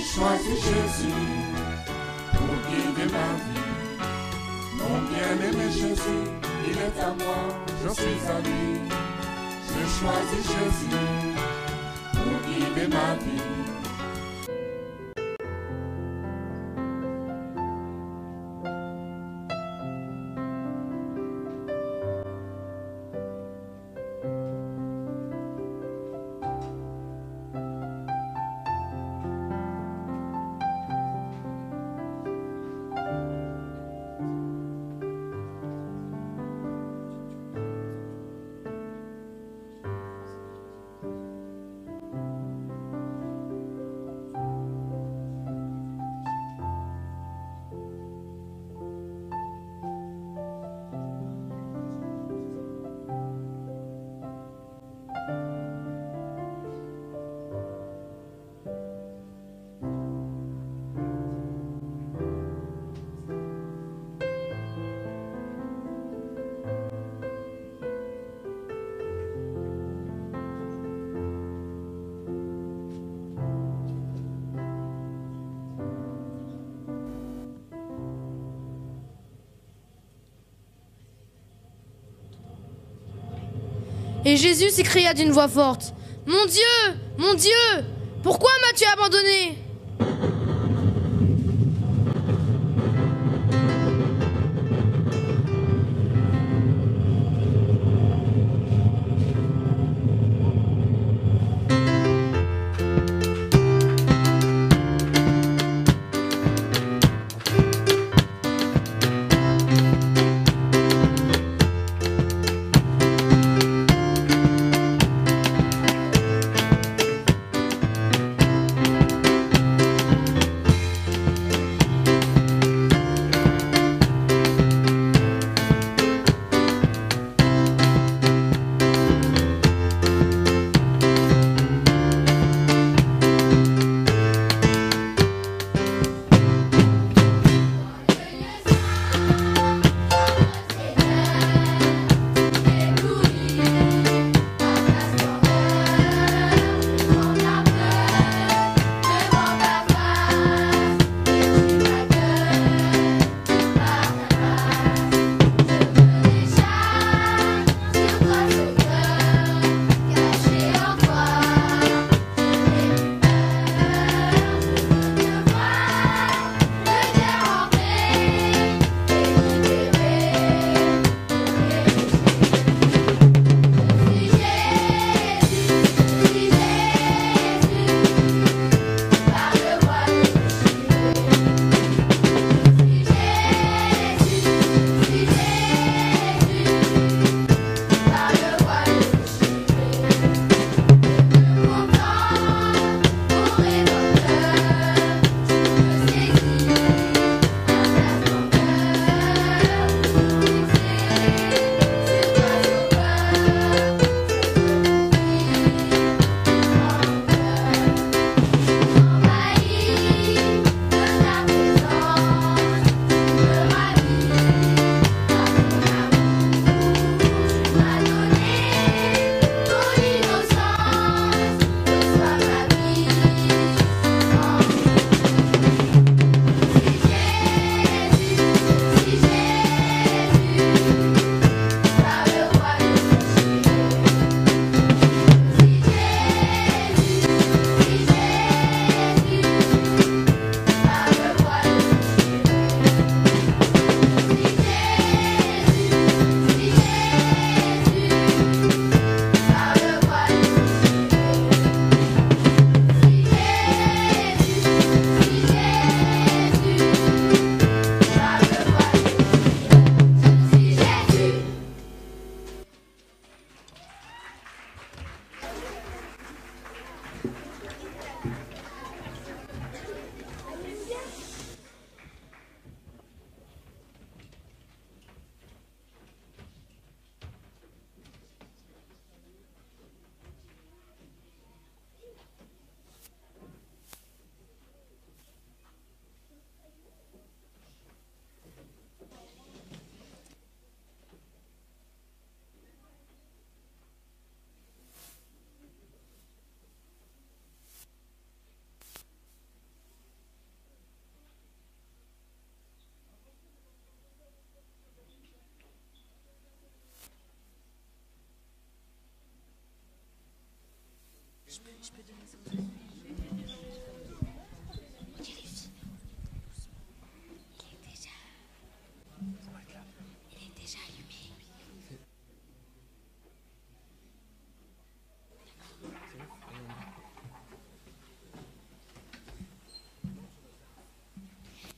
choisis Jésus pour guider ma vie. Mon bien-aimé Jésus, il est à moi, je suis à lui. Je choisis Jésus pour guider ma vie. Et Jésus s'écria d'une voix forte: mon Dieu, pourquoi m'as-tu abandonné?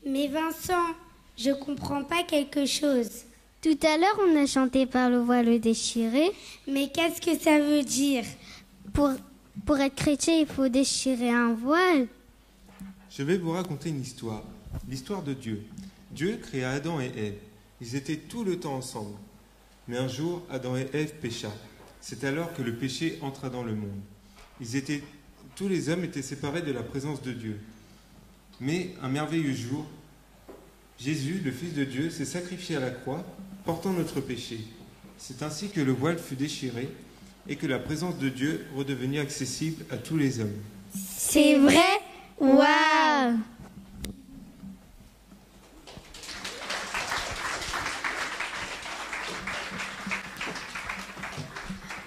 Mais Vincent, je comprends pas quelque chose. Tout à l'heure, on a chanté par le voile déchiré. Mais qu'est-ce que ça veut dire? Pour être chrétien, il faut déchirer un voile. Je vais vous raconter une histoire, l'histoire de Dieu. Dieu créa Adam et Ève. Ils étaient tout le temps ensemble. Mais un jour, Adam et Ève pécha. C'est alors que le péché entra dans le monde. Tous les hommes étaient séparés de la présence de Dieu. Mais un merveilleux jour, Jésus, le Fils de Dieu, s'est sacrifié à la croix, portant notre péché. C'est ainsi que le voile fut déchiré et que la présence de Dieu redevenue accessible à tous les hommes. C'est vrai? Waouh!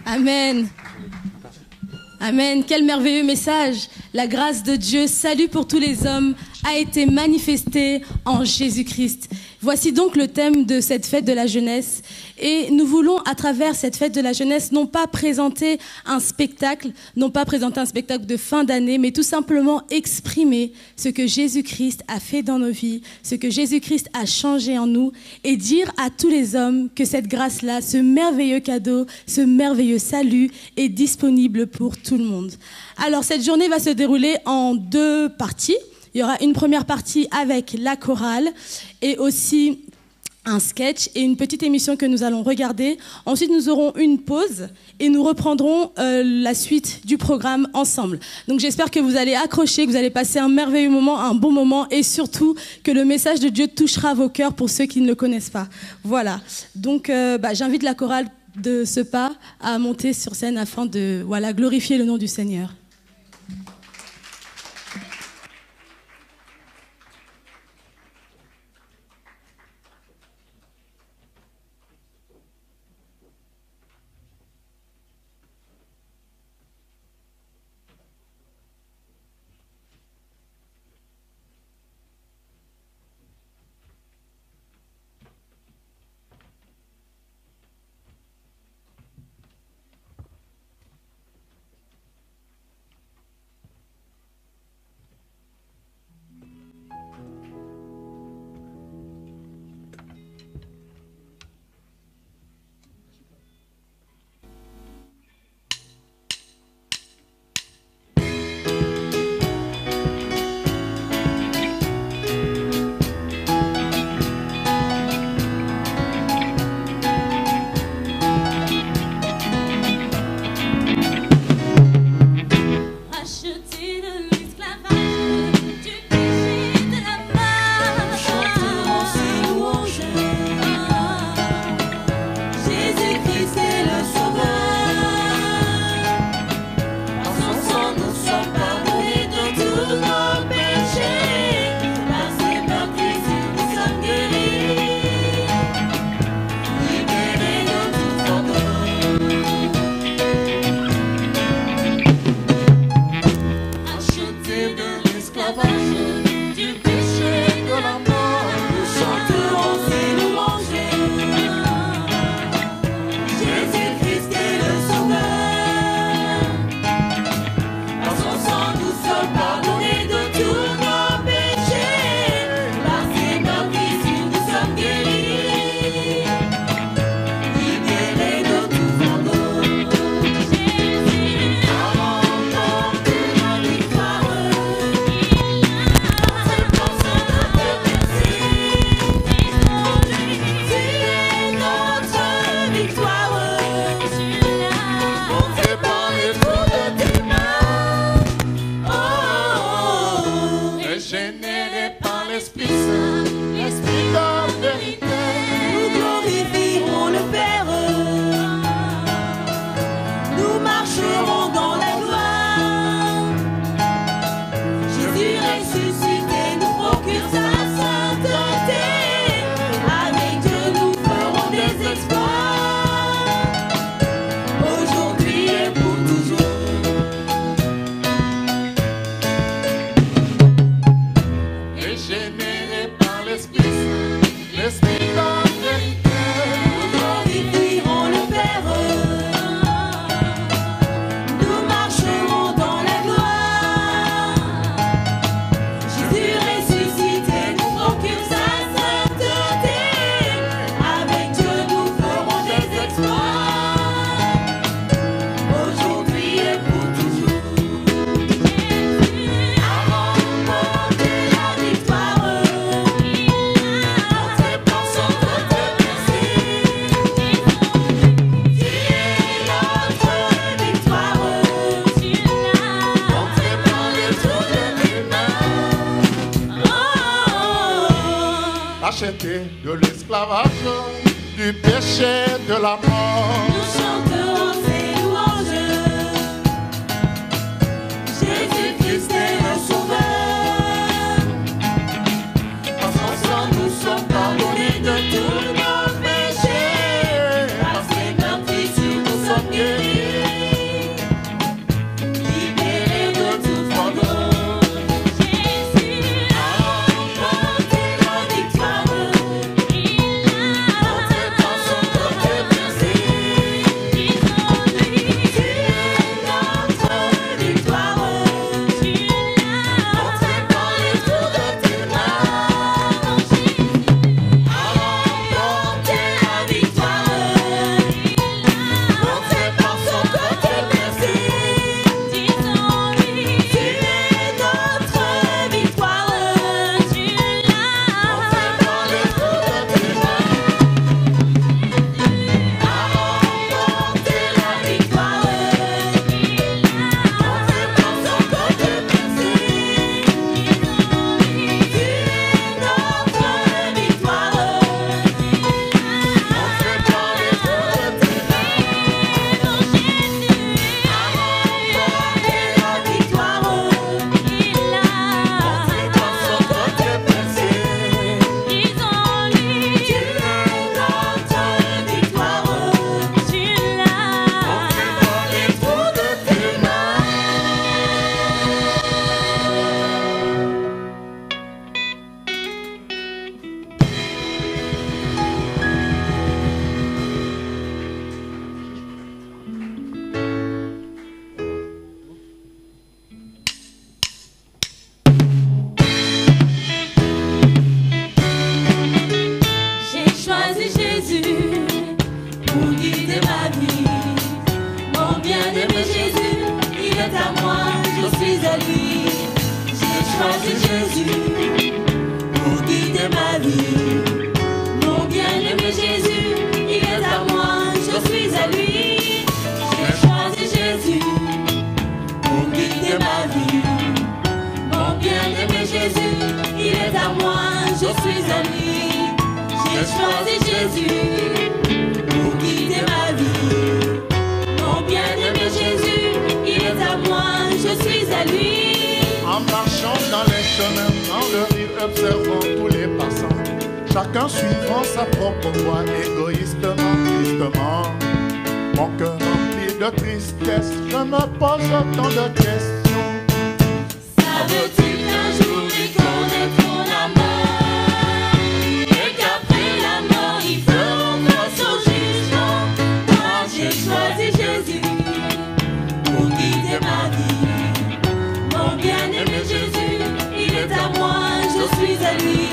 Amen. Amen. Quel merveilleux message. La grâce de Dieu, salut pour tous les hommes, a été manifestée en Jésus-Christ. Voici donc le thème de cette fête de la jeunesse. Et nous voulons, à travers cette fête de la jeunesse, non pas présenter un spectacle de fin d'année, mais tout simplement exprimer ce que Jésus-Christ a fait dans nos vies, ce que Jésus-Christ a changé en nous, et dire à tous les hommes que cette grâce-là, ce merveilleux cadeau, ce merveilleux salut est disponible pour tout le monde. Alors, cette journée va se dérouler en 2 parties. Il y aura une première partie avec la chorale et aussi un sketch et une petite émission que nous allons regarder. Ensuite, nous aurons une pause et nous reprendrons la suite du programme ensemble. Donc, j'espère que vous allez accrocher, que vous allez passer un merveilleux moment, un bon moment et surtout que le message de Dieu touchera vos cœurs pour ceux qui ne le connaissent pas. Voilà. Donc, j'invite la chorale de ce pas à monter sur scène afin de glorifier le nom du Seigneur. libérés de l'esclavage, du péché, de la mort. Nous chantons ces louanges. Jésus-Christ est le Sauveur. Par son sang, nous sommes pardonnés de tous nos péchés. Par ses meurtrissures, nous sommes guéris. Libérés de toute fardeau. Jésus a remporté la victoire. Il a monté par son côté percé. Disons-lui, tu es notre victoire. Tu l'as monté par les trous de tes mains. Jésus a remporté la victoire. Monté par son côté percé. Disons-lui, tu es notre victoire. Tu l'as monté par les trous de tes mains. A remporté la victoire. Monté par son côté percé. Disons-lui, tu es notre victoire. Monté par les trous de tes mains. Jésus a remporté la victoire. Il a monté par son côté percé. Disons-lui, tu es notre victoire. Tu l'as monté par les trous de tes mains. J'ai choisi Jésus pour guider ma vie. Mon bien-aimé Jésus, il est à moi, je suis à lui. J'ai choisi Jésus pour guider ma vie. Mon bien-aimé Jésus, il est à moi, je suis à lui. J'ai choisi Jésus pour guider ma vie. Mon bien-aimé Jésus, il est à moi, je suis à lui. J'ai choisi Jésus pour guider ma vie. Mon bien-aimé Jésus, il est à moi, je suis à lui. En marchant dans les chemins, dans le rire, observant tous les passants, chacun suivant sa propre voie, égoïstement, tristement. Mon cœur rempli de tristesse, je me pose autant de questions. Savait-il qu'un jour ils connaîtront la mort et qu'après la mort ils feront face au jugement? Moi j'ai choisi Jésus pour guider ma vie. Mon bien-aimé Jésus, il est à moi, je suis à lui.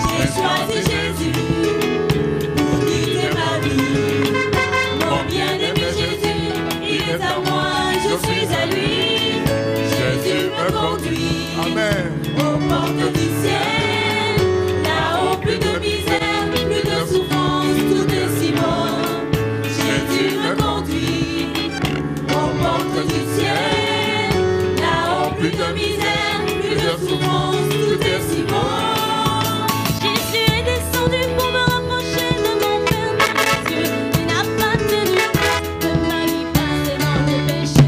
J'ai choisi Jésus pour guider ma vie. Mon bien-aimé Jésus, il est à moi, je suis à lui. Jésus me conduit Amen. aux portes du ciel. Là-haut, plus de misère, plus de souffrance, tout est si bon. Jésus me conduit aux portes du ciel. Là-haut, plus de misère, plus de souffrance, tout est si bon. Jésus est descendu pour me rapprocher de mon Père mes yeux. Il n'a pas tenu de ma vie passée dans le péché.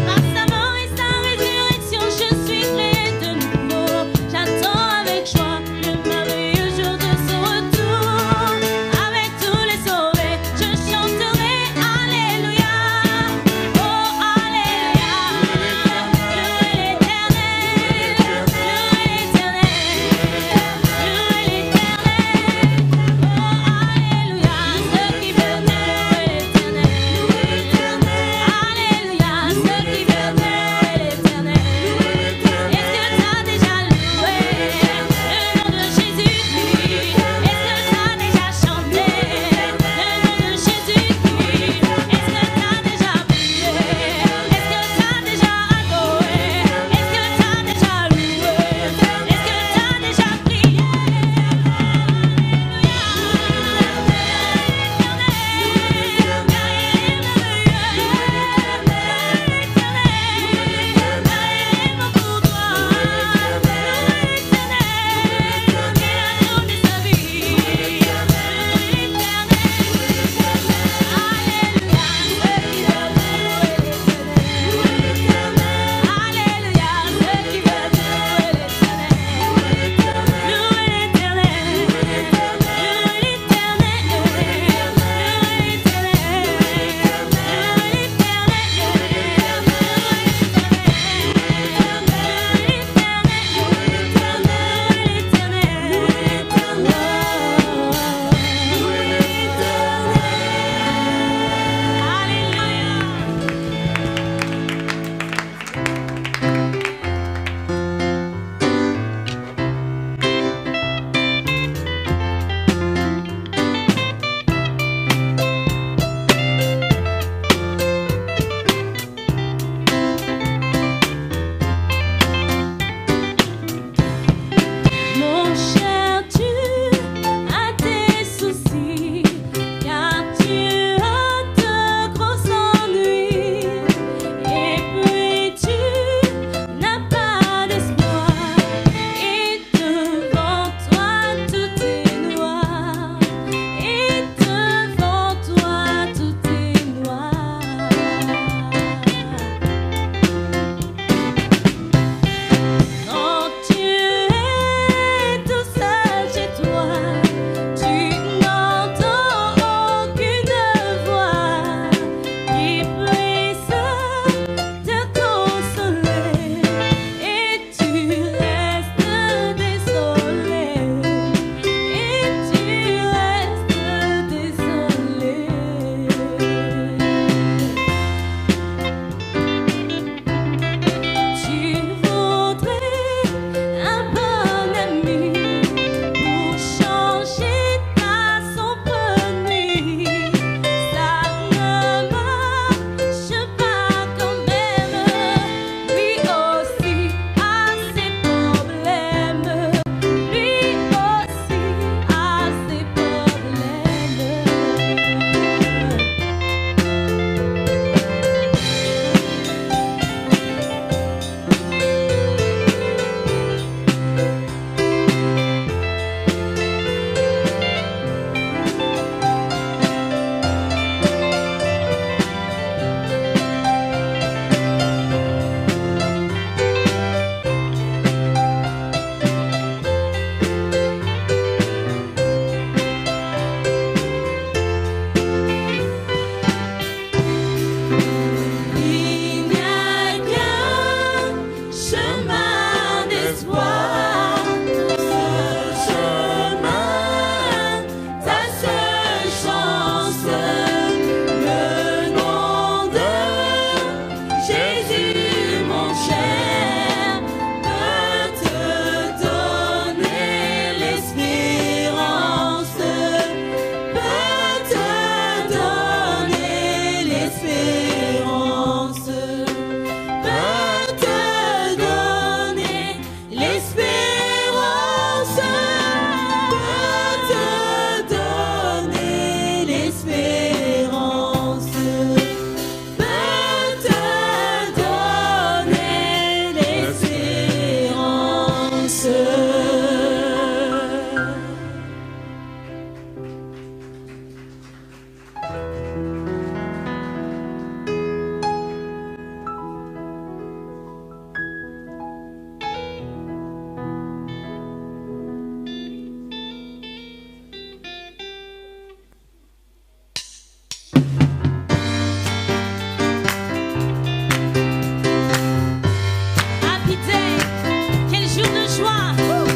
Par sa mort et sa résurrection, je suis créé de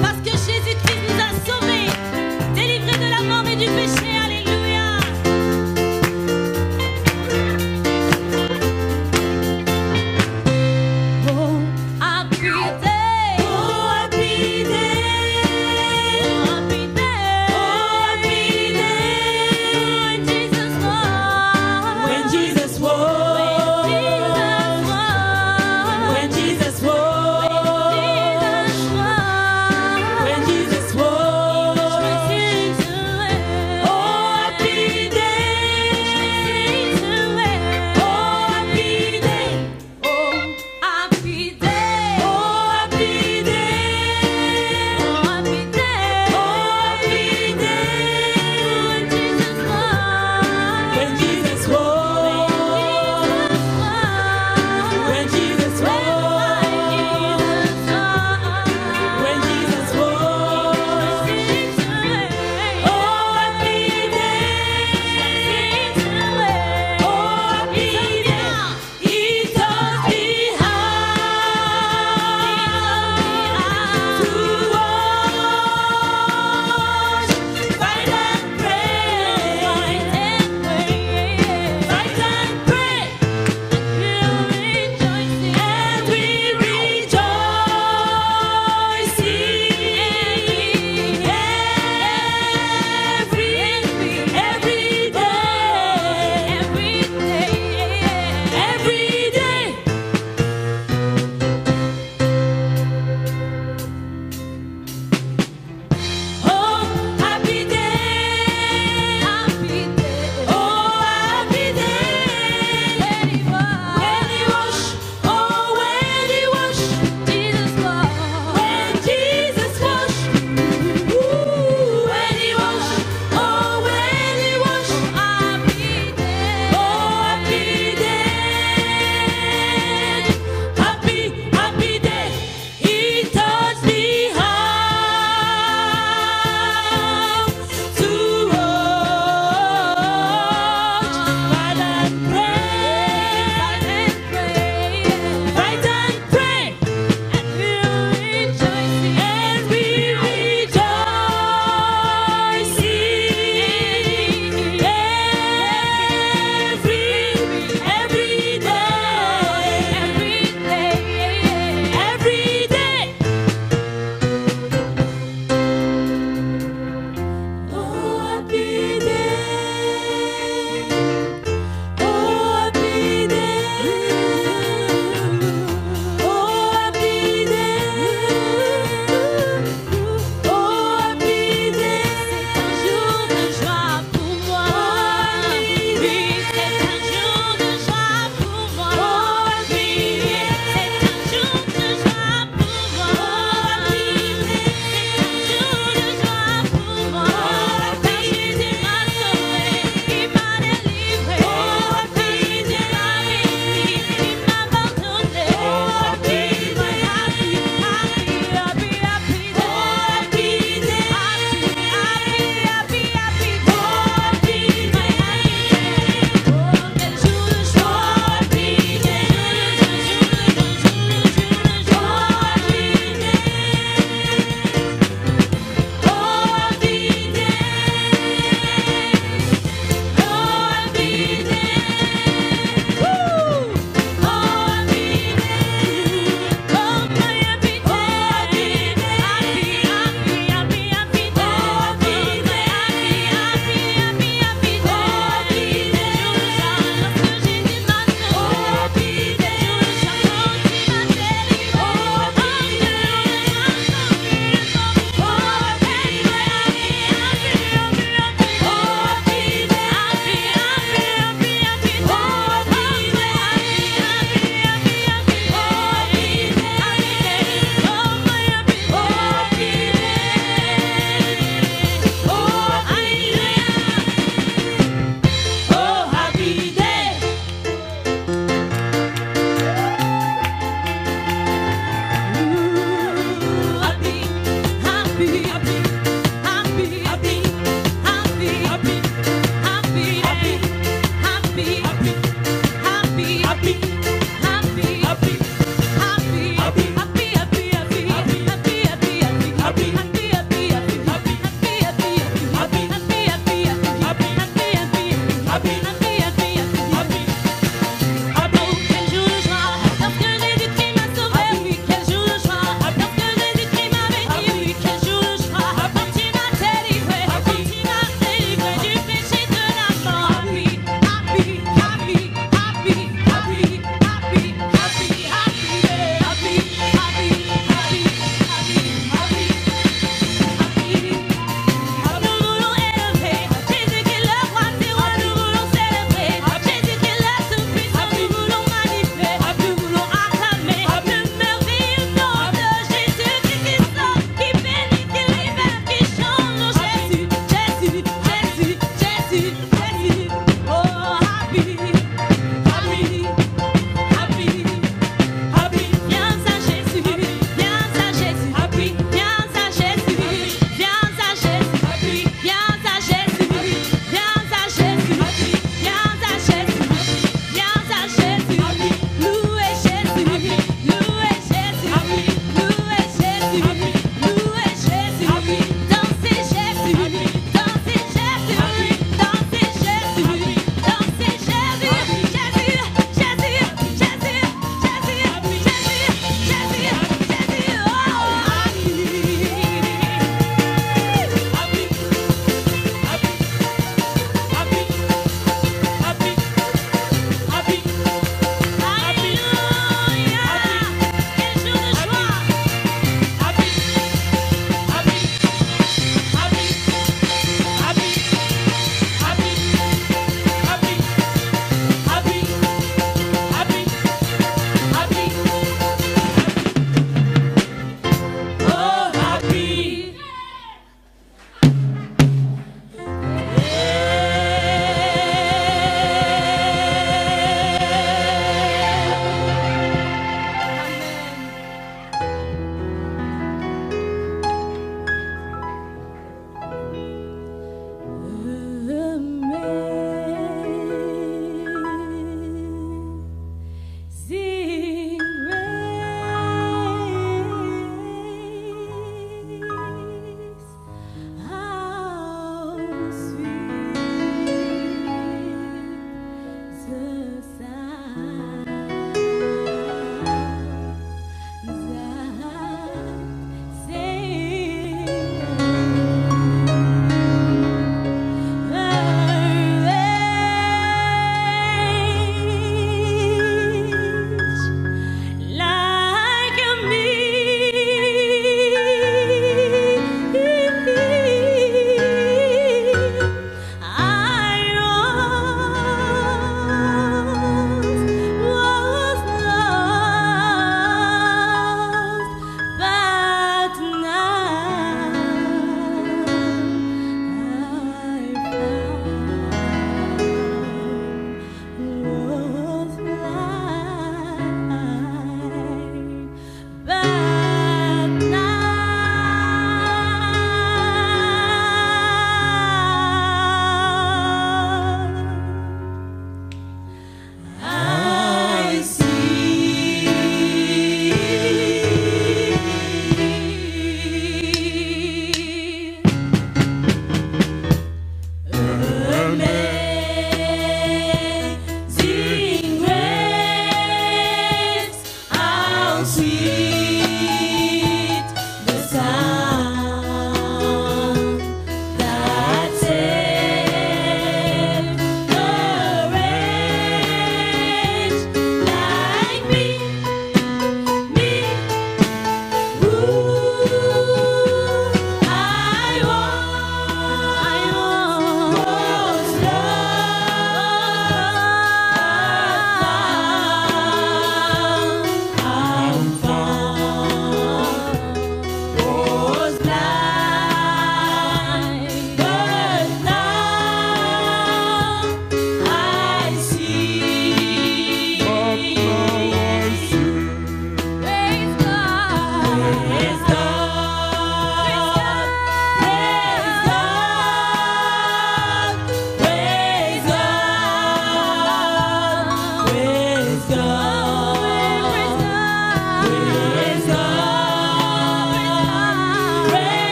Parce que Jésus-Christ nous a sauvés, délivrés de la mort et du péché. Alléluia. Jésus qui est le roi, c'est roi, nous voulons célébrer.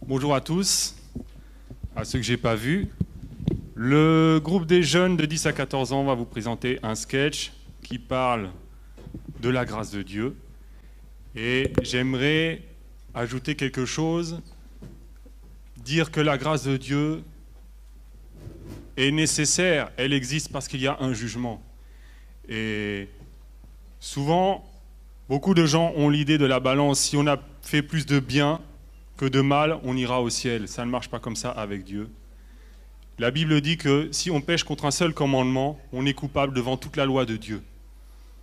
Bonjour à tous, à ceux que je n'ai pas vus. Le groupe des jeunes de 10 à 14 ans va vous présenter un sketch qui parle de la grâce de Dieu. Et j'aimerais ajouter quelque chose, dire que la grâce de Dieu est nécessaire, elle existe parce qu'il y a un jugement. Et souvent, beaucoup de gens ont l'idée de la balance, si on a fait plus de bien que de mal, on ira au ciel. Ça ne marche pas comme ça avec Dieu. La Bible dit que si on pêche contre un seul commandement, on est coupable devant toute la loi de Dieu.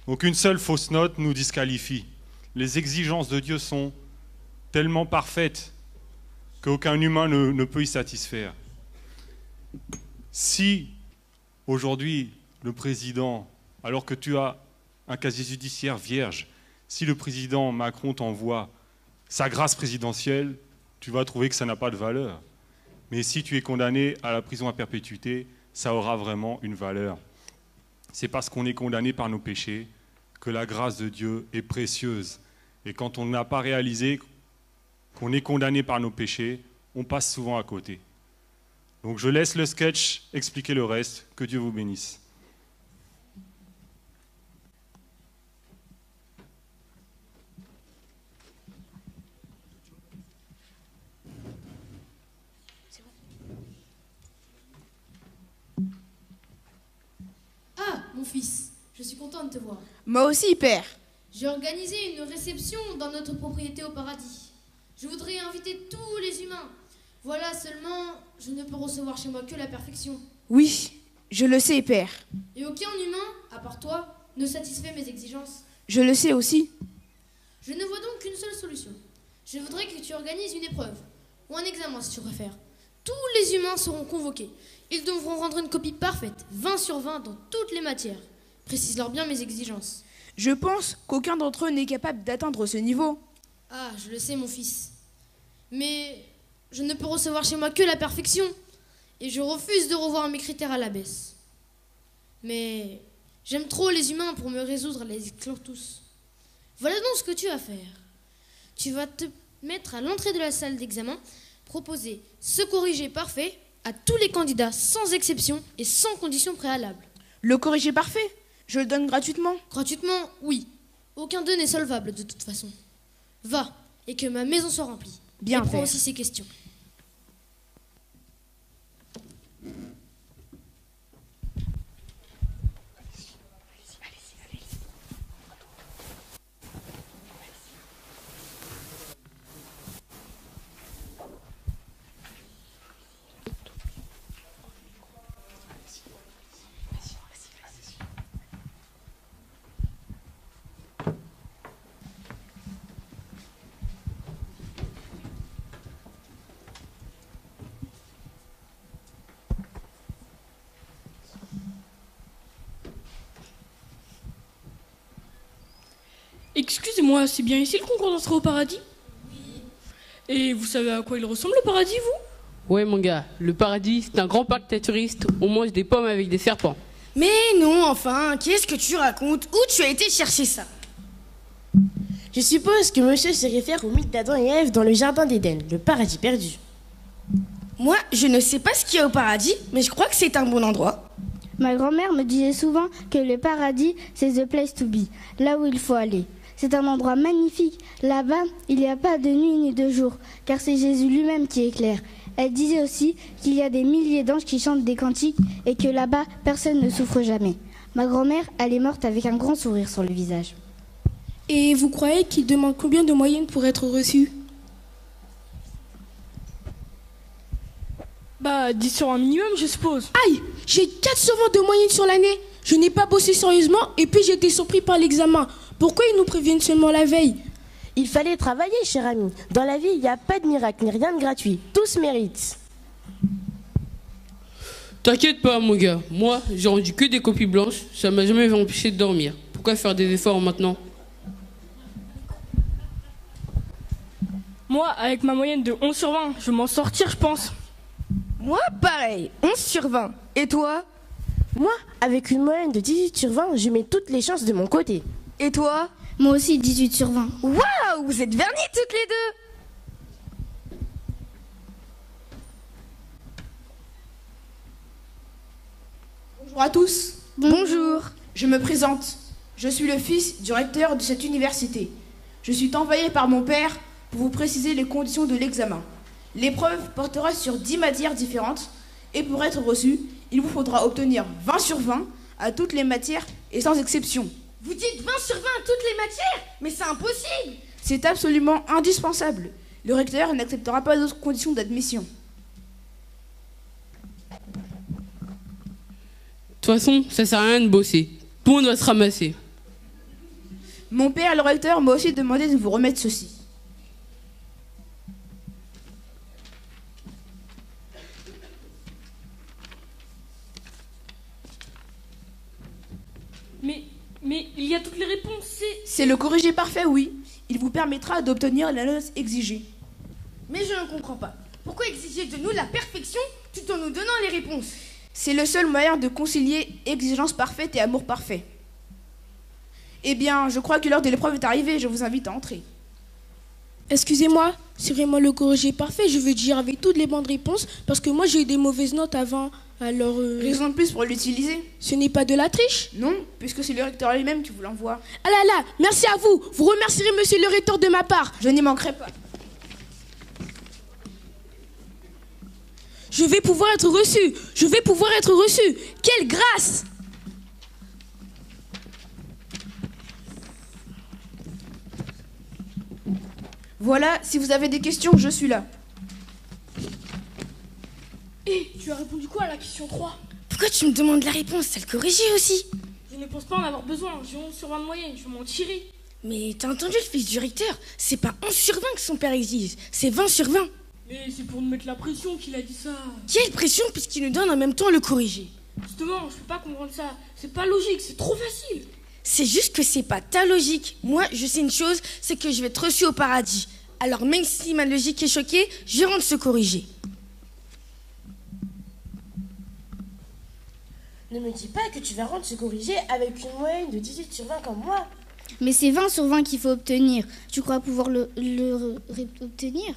Donc une seule fausse note nous disqualifie. Les exigences de Dieu sont tellement parfaites qu'aucun humain ne peut y satisfaire. Si aujourd'hui le président, alors que tu as un casier judiciaire vierge, si le président Macron t'envoie sa grâce présidentielle, tu vas trouver que ça n'a pas de valeur. Mais si tu es condamné à la prison à perpétuité, ça aura vraiment une valeur. C'est parce qu'on est condamné par nos péchés que la grâce de Dieu est précieuse. Et quand on n'a pas réalisé qu'on est condamné par nos péchés, on passe souvent à côté. Donc je laisse le sketch expliquer le reste. Que Dieu vous bénisse. Ah, mon fils, je suis content de te voir. Moi aussi, père. J'ai organisé une réception dans notre propriété au paradis. Je voudrais inviter tous les humains. Voilà, seulement, je ne peux recevoir chez moi que la perfection. Oui, je le sais, père. Et aucun humain, à part toi, ne satisfait mes exigences. Je le sais aussi. Je ne vois donc qu'une seule solution. Je voudrais que tu organises une épreuve, ou un examen si tu préfères. Tous les humains seront convoqués. Ils devront rendre une copie parfaite, 20 sur 20 dans toutes les matières. Précise-leur bien mes exigences. Je pense qu'aucun d'entre eux n'est capable d'atteindre ce niveau. Ah, je le sais, mon fils. Mais je ne peux recevoir chez moi que la perfection. Et je refuse de revoir mes critères à la baisse. Mais j'aime trop les humains pour me résoudre à les exclure tous. Voilà donc ce que tu vas faire. Tu vas te mettre à l'entrée de la salle d'examen, proposer ce corrigé parfait à tous les candidats sans exception et sans condition préalable. Le corrigé parfait, je le donne gratuitement. Gratuitement, oui. Aucun d'eux n'est solvable de toute façon. Va, et que ma maison soit remplie. Bien, et prends père. aussi ces questions. Excusez-moi, c'est bien ici le concours d'entrée au paradis? Oui. Et vous savez à quoi il ressemble le paradis, vous? Ouais mon gars, le paradis c'est un grand parc naturiste, on mange des pommes avec des serpents. Mais non, enfin, qu'est-ce que tu racontes? Où tu as été chercher ça? Je suppose que monsieur se réfère au mythe d'Adam et Ève dans le jardin d'Éden, le paradis perdu. Moi, je ne sais pas ce qu'il y a au paradis, mais je crois que c'est un bon endroit. Ma grand-mère me disait souvent que le paradis, c'est the place to be, là où il faut aller. C'est un endroit magnifique. Là-bas, il n'y a pas de nuit ni de jour, car c'est Jésus lui-même qui éclaire. Elle disait aussi qu'il y a des milliers d'anges qui chantent des cantiques et que là-bas, personne ne souffre jamais. Ma grand-mère, elle est morte avec un grand sourire sur le visage. Et vous croyez qu'il demande combien de moyenne pour être reçu? Bah, 10 sur un minimum, je suppose. Aïe, j'ai 4 sur 20 de moyenne sur l'année. Je n'ai pas bossé sérieusement et puis j'ai été surpris par l'examen. Pourquoi ils nous préviennent seulement la veille? Il fallait travailler, cher ami. Dans la vie, il n'y a pas de miracle, ni rien de gratuit. Tout se mérite. T'inquiète pas mon gars, moi j'ai rendu que des copies blanches, ça m'a jamais empêché de dormir. Pourquoi faire des efforts maintenant? Moi, avec ma moyenne de 11 sur 20, je vais m'en sortir, je pense. Moi, pareil, 11 sur 20. Et toi? Moi, avec une moyenne de 18 sur 20, je mets toutes les chances de mon côté. Et toi? Moi aussi, 18 sur 20. Waouh, vous êtes vernis toutes les deux. Bonjour à tous. Bonjour. Je me présente. Je suis le fils du recteur de cette université. Je suis envoyé par mon père pour vous préciser les conditions de l'examen. L'épreuve portera sur 10 matières différentes et pour être reçu, il vous faudra obtenir 20 sur 20 à toutes les matières et sans exception. Vous dites 20 sur 20 à toutes les matières? Mais c'est impossible! C'est absolument indispensable. Le recteur n'acceptera pas d'autres conditions d'admission. De toute façon, ça sert à rien de bosser. Tout le monde va se ramasser. Mon père, le recteur, m'a aussi demandé de vous remettre ceci. Mais il y a toutes les réponses, C'est le corrigé parfait, oui. Il vous permettra d'obtenir la note exigée. Mais je ne comprends pas. Pourquoi exiger de nous la perfection tout en nous donnant les réponses? C'est le seul moyen de concilier exigence parfaite et amour parfait. Eh bien, je crois que l'heure de l'épreuve est arrivée. Je vous invite à entrer. Excusez-moi, c'est vraiment le corrigé parfait, je veux dire avec toutes les bonnes réponses, parce que moi j'ai eu des mauvaises notes avant, alors... Raison de plus pour l'utiliser. Ce n'est pas de la triche? Non, puisque c'est le recteur lui-même qui vous l'envoie. Ah là là, merci à vous. Vous remercierez monsieur le recteur de ma part. Je n'y manquerai pas. Je vais pouvoir être reçu. Je vais pouvoir être reçu. Quelle grâce! Voilà, si vous avez des questions, je suis là. Hé, tu as répondu quoi à la question 3? Pourquoi tu me demandes la réponse? C'est le corrigé aussi. Je ne pense pas en avoir besoin. J'ai 11 sur 20 de moyenne, je vais m'en tirer. Mais t'as entendu le fils du recteur? C'est pas 11 sur 20 que son père exige, c'est 20 sur 20. Mais c'est pour nous mettre la pression qu'il a dit ça. Quelle pression puisqu'il nous donne en même temps le corrigé? Justement, je peux pas comprendre ça. C'est pas logique, c'est trop facile. C'est juste que c'est pas ta logique. Moi, je sais une chose, c'est que je vais être reçu au paradis. Alors même si ma logique est choquée, je rentre ce corrigé. Ne me dis pas que tu vas rendre ce corrigé avec une moyenne de 18 sur 20 comme moi. Mais c'est 20 sur 20 qu'il faut obtenir. Tu crois pouvoir obtenir?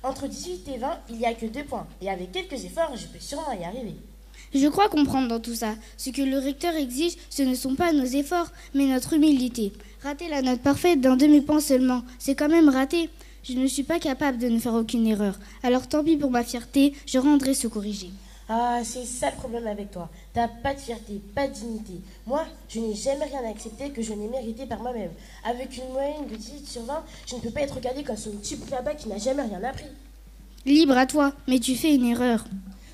Entre 18 et 20, il n'y a que 2 points. Et avec quelques efforts, je peux sûrement y arriver. Je crois comprendre dans tout ça. Ce que le recteur exige, ce ne sont pas nos efforts, mais notre humilité. Rater la note parfaite d'un demi-point seulement, c'est quand même rater. Je ne suis pas capable de ne faire aucune erreur. Alors tant pis pour ma fierté, je rendrai ce corrigé. Ah, c'est ça le problème avec toi. T'as pas de fierté, pas de dignité. Moi, je n'ai jamais rien accepté que je n'ai mérité par moi-même. Avec une moyenne de 18 sur 20, je ne peux pas être regardée comme ce petit là-bas qui n'a jamais rien appris. Libre à toi, mais tu fais une erreur.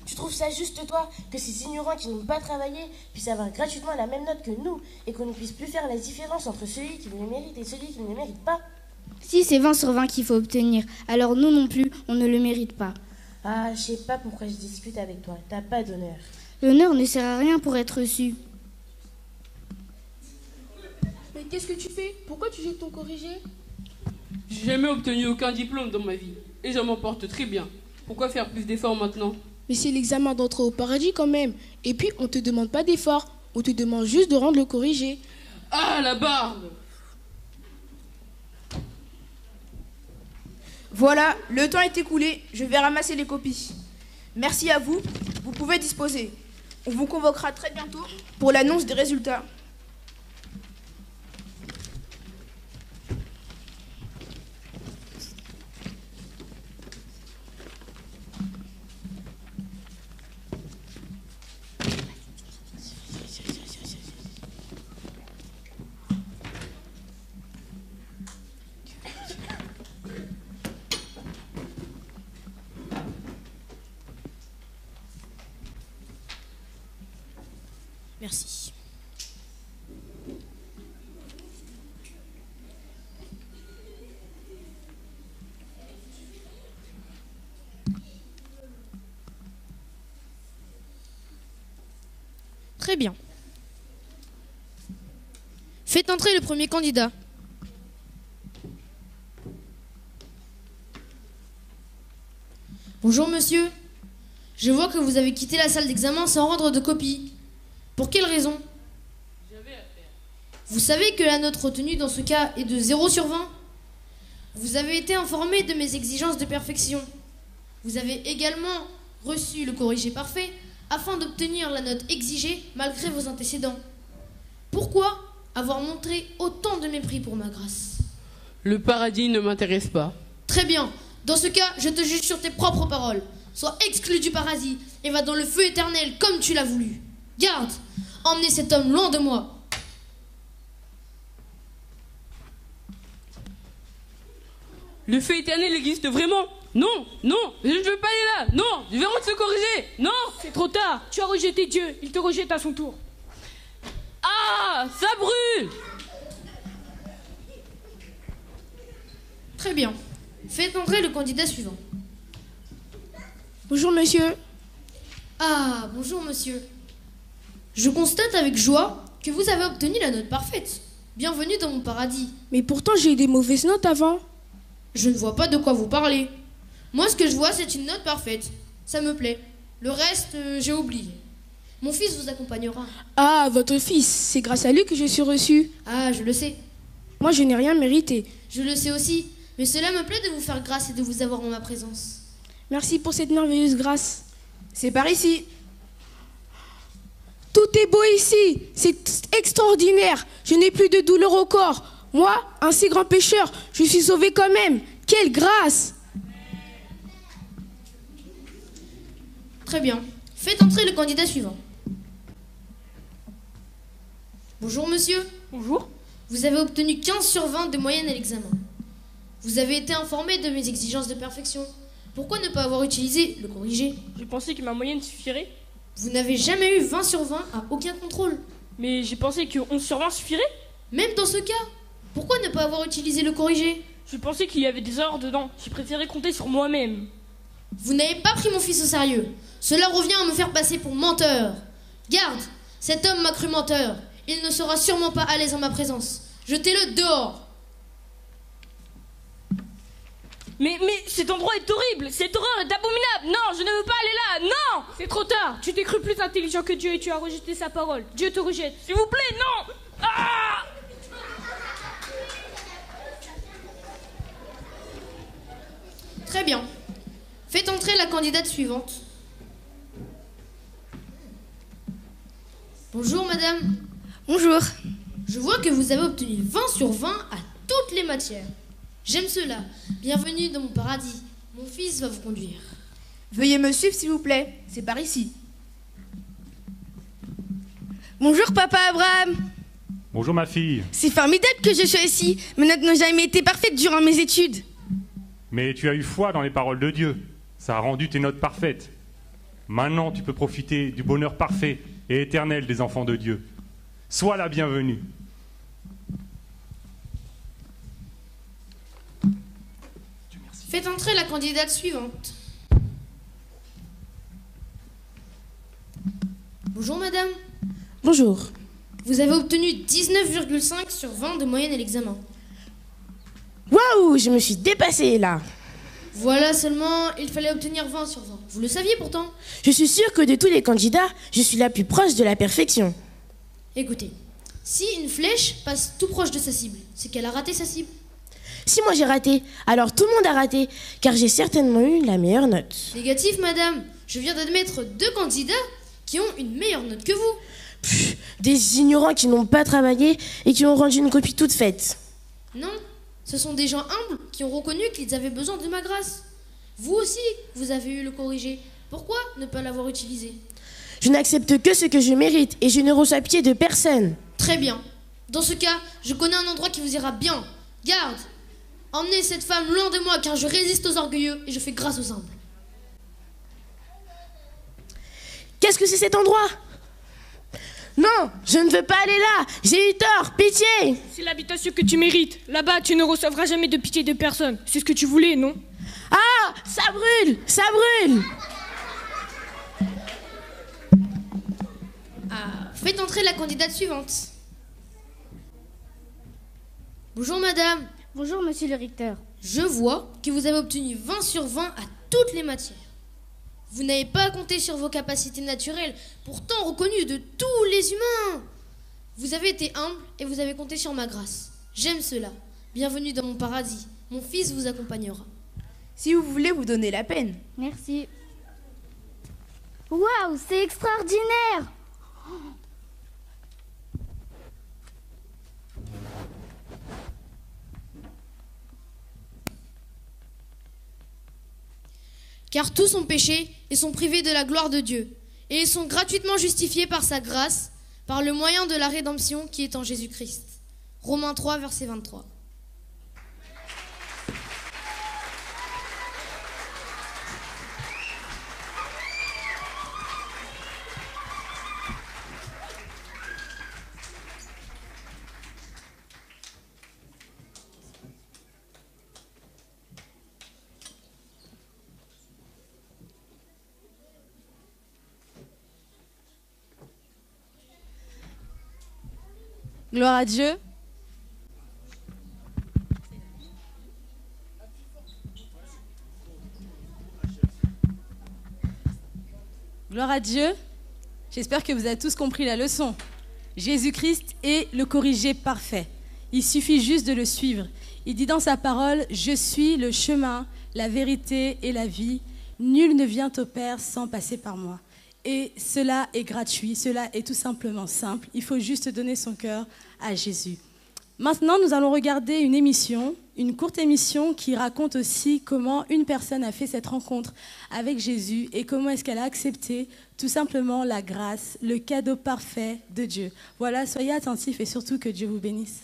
Tu trouves ça juste, toi, que ces ignorants qui n'ont pas travaillé puissent avoir gratuitement la même note que nous et qu'on ne puisse plus faire la différence entre celui qui le mérite et celui qui ne le mérite pas? Si c'est 20 sur 20 qu'il faut obtenir, alors nous non plus, on ne le mérite pas. Ah, je sais pas pourquoi je discute avec toi. T'as pas d'honneur. L'honneur ne sert à rien pour être reçu. Mais qu'est-ce que tu fais? Pourquoi tu jettes ton corrigé? J'ai jamais obtenu aucun diplôme dans ma vie. Et je m'en porte très bien. Pourquoi faire plus d'efforts maintenant? Mais c'est l'examen d'entrée au paradis quand même. Et puis, on te demande pas d'efforts. On te demande juste de rendre le corrigé. Ah, la barbe! Voilà, le temps est écoulé, je vais ramasser les copies. Merci à vous, vous pouvez disposer. On vous convoquera très bientôt pour l'annonce des résultats. Merci. Très bien. Faites entrer le premier candidat. Bonjour monsieur. Je vois que vous avez quitté la salle d'examen sans rendre de copie. Pour quelle raison? J'avais à faire. Vous savez que la note retenue dans ce cas est de 0 sur 20? Vous avez été informé de mes exigences de perfection. Vous avez également reçu le corrigé parfait, afin d'obtenir la note exigée malgré vos antécédents. Pourquoi avoir montré autant de mépris pour ma grâce? Le paradis ne m'intéresse pas. Très bien. Dans ce cas, je te juge sur tes propres paroles. Sois exclu du paradis et va dans le feu éternel comme tu l'as voulu. Garde, emmenez cet homme loin de moi. Le feu éternel existe vraiment? Non, non, je ne veux pas aller là. Non, je vais se corriger. Non. C'est trop tard. Tu as rejeté Dieu. Il te rejette à son tour. Ah, ça brûle. Très bien. Faites entrer le candidat suivant. Bonjour monsieur. Ah, bonjour monsieur. Je constate avec joie que vous avez obtenu la note parfaite. Bienvenue dans mon paradis. Mais pourtant j'ai eu des mauvaises notes avant. Je ne vois pas de quoi vous parlez. Moi, ce que je vois, c'est une note parfaite. Ça me plaît. Le reste, j'ai oublié. Mon fils vous accompagnera. Ah, votre fils, c'est grâce à lui que je suis reçue. Ah, je le sais. Moi, je n'ai rien mérité. Je le sais aussi. Mais cela me plaît de vous faire grâce et de vous avoir en ma présence. Merci pour cette merveilleuse grâce. C'est par ici. Tout est beau ici. C'est extraordinaire. Je n'ai plus de douleur au corps. Moi, un si grand pécheur, je suis sauvé quand même. Quelle grâce! Très bien. Faites entrer le candidat suivant. Bonjour monsieur. Bonjour. Vous avez obtenu 15 sur 20 de moyenne à l'examen. Vous avez été informé de mes exigences de perfection. Pourquoi ne pas avoir utilisé le corrigé? J'ai pensé que ma moyenne suffirait. Vous n'avez jamais eu 20 sur 20 à aucun contrôle. Mais j'ai pensé que 11 sur 20 suffirait. Même dans ce cas, pourquoi ne pas avoir utilisé le corrigé? Je pensais qu'il y avait des erreurs dedans. J'ai préféré compter sur moi-même. Vous n'avez pas pris mon fils au sérieux. Cela revient à me faire passer pour menteur. Garde, cet homme m'a cru menteur. Il ne sera sûrement pas à l'aise en ma présence. Jetez-le dehors. Mais cet endroit est horrible. Cette horreur est abominable. Non, je ne veux pas aller là. Non. C'est trop tard. Tu t'es cru plus intelligent que Dieu et tu as rejeté sa parole. Dieu te rejette. S'il vous plaît, non. Ah! Très bien. Faites entrer la candidate suivante. Bonjour madame. Bonjour. Je vois que vous avez obtenu 20 sur 20 à toutes les matières. J'aime cela. Bienvenue dans mon paradis. Mon fils va vous conduire. Veuillez me suivre s'il vous plaît. C'est par ici. Bonjour papa Abraham. Bonjour ma fille. C'est formidable que je sois ici. Mes notes n'ont jamais été parfaites durant mes études. Mais tu as eu foi dans les paroles de Dieu. Ça a rendu tes notes parfaites. Maintenant, tu peux profiter du bonheur parfait et éternel des enfants de Dieu. Sois la bienvenue. Faites entrer la candidate suivante. Bonjour madame. Bonjour. Vous avez obtenu 19,5 sur 20 de moyenne à l'examen. Waouh, je me suis dépassée là. Voilà seulement, il fallait obtenir 20 sur 20. Vous le saviez pourtant. Je suis sûre que de tous les candidats, je suis la plus proche de la perfection. Écoutez, si une flèche passe tout proche de sa cible, c'est qu'elle a raté sa cible. Si moi j'ai raté, alors tout le monde a raté, car j'ai certainement eu la meilleure note. Négatif, madame. Je viens d'admettre 2 candidats qui ont une meilleure note que vous. Pff, des ignorants qui n'ont pas travaillé et qui ont rendu une copie toute faite. Non, ce sont des gens humbles qui ont reconnu qu'ils avaient besoin de ma grâce. Vous aussi, vous avez eu le corrigé. Pourquoi ne pas l'avoir utilisé? Je n'accepte que ce que je mérite et je ne reçois pied de personne. Très bien. Dans ce cas, je connais un endroit qui vous ira bien. Garde, emmenez cette femme loin de moi car je résiste aux orgueilleux et je fais grâce aux humbles. Qu'est-ce que c'est cet endroit? Non, je ne veux pas aller là. J'ai eu tort, pitié. C'est l'habitation que tu mérites. Là-bas, tu ne recevras jamais de pitié de personne. C'est ce que tu voulais, non? Ah, ça brûle, ça brûle. Ah, faites entrer la candidate suivante. Bonjour madame. Bonjour monsieur le recteur. Je vois que vous avez obtenu 20 sur 20 à toutes les matières. Vous n'avez pas compté sur vos capacités naturelles, pourtant reconnues de tous les humains. Vous avez été humble et vous avez compté sur ma grâce. J'aime cela. Bienvenue dans mon paradis. Mon fils vous accompagnera. Si vous voulez vous donner la peine. Merci. Waouh, c'est extraordinaire! Car tous ont péché et sont privés de la gloire de Dieu. Et ils sont gratuitement justifiés par sa grâce, par le moyen de la rédemption qui est en Jésus-Christ. Romains 3, verset 23. Gloire à Dieu. Gloire à Dieu. J'espère que vous avez tous compris la leçon. Jésus-Christ est le corrigé parfait. Il suffit juste de le suivre. Il dit dans sa parole, « Je suis le chemin, la vérité et la vie. Nul ne vient au Père sans passer par moi. » Et cela est gratuit, cela est tout simplement simple. Il faut juste donner son cœur à Jésus. Maintenant, nous allons regarder une émission, une courte émission qui raconte aussi comment une personne a fait cette rencontre avec Jésus et comment est-ce qu'elle a accepté tout simplement la grâce, le cadeau parfait de Dieu. Voilà, soyez attentifs et surtout que Dieu vous bénisse.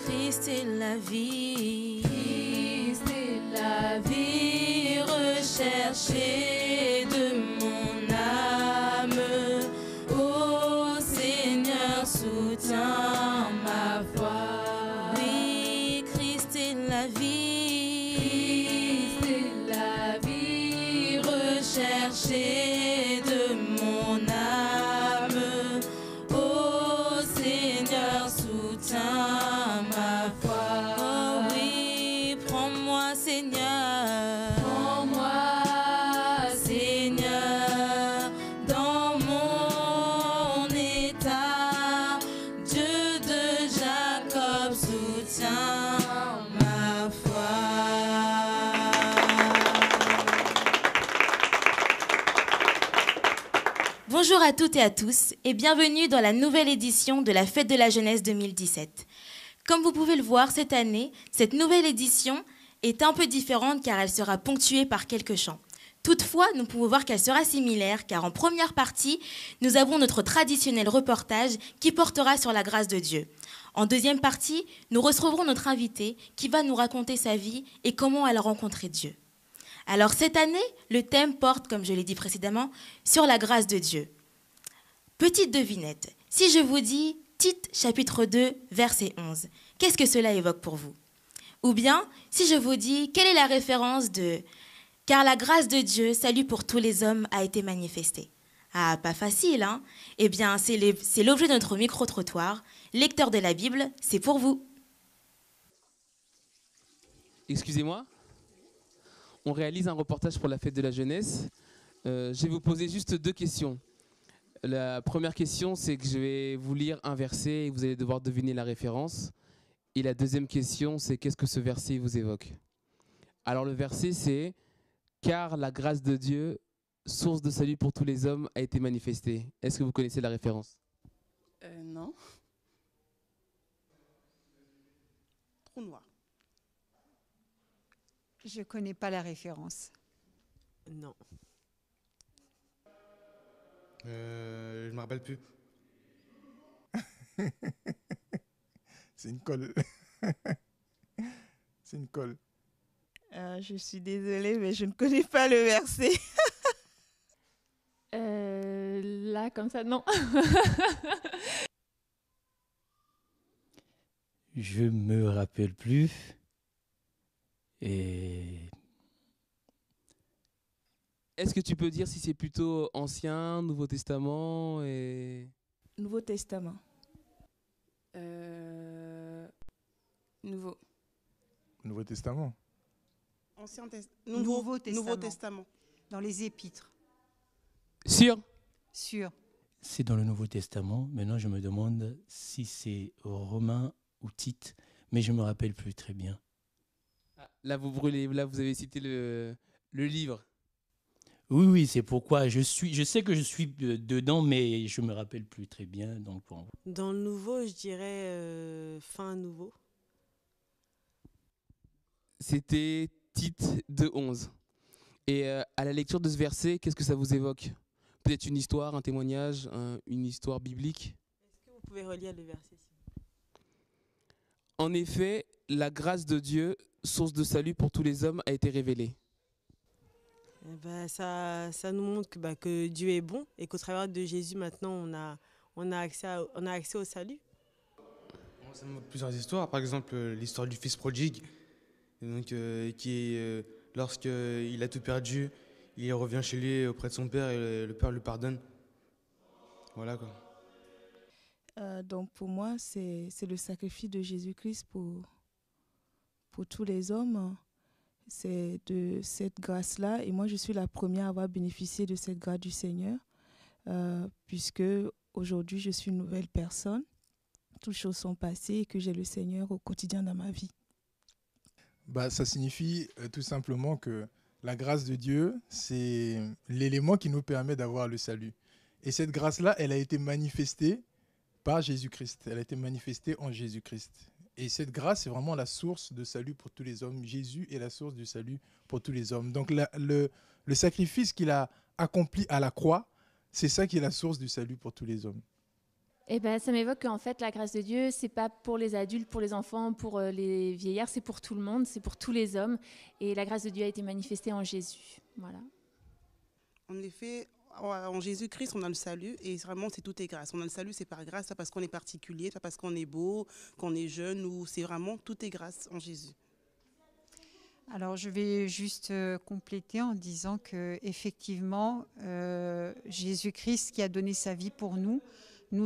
Christ est la vie, Christ est la vie recherchée de mon âme. Ô Seigneur, soutiens ma foi. Oui, Christ est la vie, Christ est la vie recherchée de mon âme. Ô Seigneur, soutiens. Bonjour à toutes et à tous et bienvenue dans la nouvelle édition de la Fête de la Jeunesse 2017. Comme vous pouvez le voir cette année, cette nouvelle édition est un peu différente car elle sera ponctuée par quelques chants. Toutefois, nous pouvons voir qu'elle sera similaire car en première partie, nous avons notre traditionnel reportage qui portera sur la grâce de Dieu. En deuxième partie, nous recevrons notre invité qui va nous raconter sa vie et comment elle a rencontré Dieu. Alors cette année, le thème porte, comme je l'ai dit précédemment, sur la grâce de Dieu. Petite devinette, si je vous dis Tite chapitre 2, verset 11, qu'est-ce que cela évoque pour vous? Ou bien, si je vous dis, quelle est la référence de « Car la grâce de Dieu, salut pour tous les hommes, a été manifestée ». Ah, pas facile, hein? Eh bien, c'est l'objet de notre micro-trottoir. Lecteur de la Bible, c'est pour vous. Excusez-moi, on réalise un reportage pour la Fête de la Jeunesse Je vais vous poser juste 2 questions. La première question, c'est que je vais vous lire un verset et vous allez devoir deviner la référence. Et la deuxième question, c'est qu'est-ce que ce verset vous évoque? Alors le verset, c'est « Car la grâce de Dieu, source de salut pour tous les hommes, a été manifestée ». Est-ce que vous connaissez la référence? Non. Trou noir. Je ne connais pas la référence. Non. Je me rappelle plus. C'est une colle. C'est une colle. Je suis désolée, mais je ne connais pas le verset. Là, comme ça, non. Je me rappelle plus. Et est-ce que tu peux dire si c'est plutôt Ancien, Nouveau Testament et... Nouveau Testament. Nouveau. Nouveau Testament. Nouveau Testament. Dans les Épîtres. Sûr? Sûr. C'est dans le Nouveau Testament. Maintenant, je me demande si c'est Romain ou Tite, mais je ne me rappelle plus très bien. Là, vous brûlez. Là, vous avez cité le livre. Oui, c'est pourquoi je sais que je suis dedans, mais je ne me rappelle plus très bien. Donc, bon. Dans le Nouveau, je dirais fin Nouveau. C'était Tite 2:11. Et à la lecture de ce verset, qu'est-ce que ça vous évoque? Peut-être une histoire, un témoignage, une histoire biblique? Est-ce que vous pouvez relire le verset? En effet, la grâce de Dieu, source de salut pour tous les hommes, a été révélée. Ça nous montre que Dieu est bon et qu'au travers de Jésus, maintenant, on a accès au salut. Ça me montre plusieurs histoires. Par exemple, l'histoire du fils prodigue, donc, qui est, lorsqu'il a tout perdu, il revient chez lui auprès de son père et le père lui pardonne. Voilà quoi. Donc pour moi, c'est le sacrifice de Jésus-Christ pour tous les hommes. C'est de cette grâce-là. Et moi, je suis la première à avoir bénéficié de cette grâce du Seigneur, puisque aujourd'hui, je suis une nouvelle personne. Toutes choses sont passées et que j'ai le Seigneur au quotidien dans ma vie. Ça signifie tout simplement que la grâce de Dieu, c'est l'élément qui nous permet d'avoir le salut. Et cette grâce-là, elle a été manifestée par Jésus-Christ. Elle a été manifestée en Jésus-Christ. Et cette grâce, c'est vraiment la source de salut pour tous les hommes. Jésus est la source du salut pour tous les hommes. Donc le sacrifice qu'il a accompli à la croix, c'est ça qui est la source du salut pour tous les hommes. Eh ben, ça m'évoque qu'en fait, la grâce de Dieu, c'est pas pour les adultes, pour les enfants, pour les vieillards, c'est pour tout le monde, c'est pour tous les hommes. Et la grâce de Dieu a été manifestée en Jésus. Voilà. En effet, en Jésus-Christ, on a le salut et vraiment, c'est tout est grâce. On a le salut, c'est par grâce, pas parce qu'on est particulier, pas parce qu'on est beau, qu'on est jeune, ou c'est vraiment tout est grâce en Jésus. Alors, je vais juste compléter en disant que effectivement, Jésus-Christ qui a donné sa vie pour nous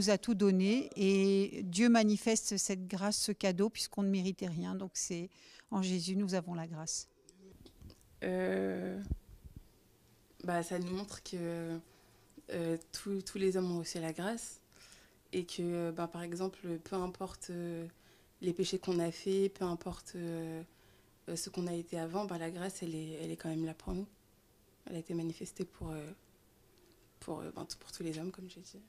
a tout donné et Dieu manifeste cette grâce, ce cadeau, puisqu'on ne méritait rien. Donc, c'est en Jésus, nous avons la grâce. Ça nous montre que tous les hommes ont aussi la grâce et que, par exemple, peu importe les péchés qu'on a faits, peu importe ce qu'on a été avant, la grâce, elle est quand même là pour nous. Elle a été manifestée pour tous les hommes, comme j'ai dit.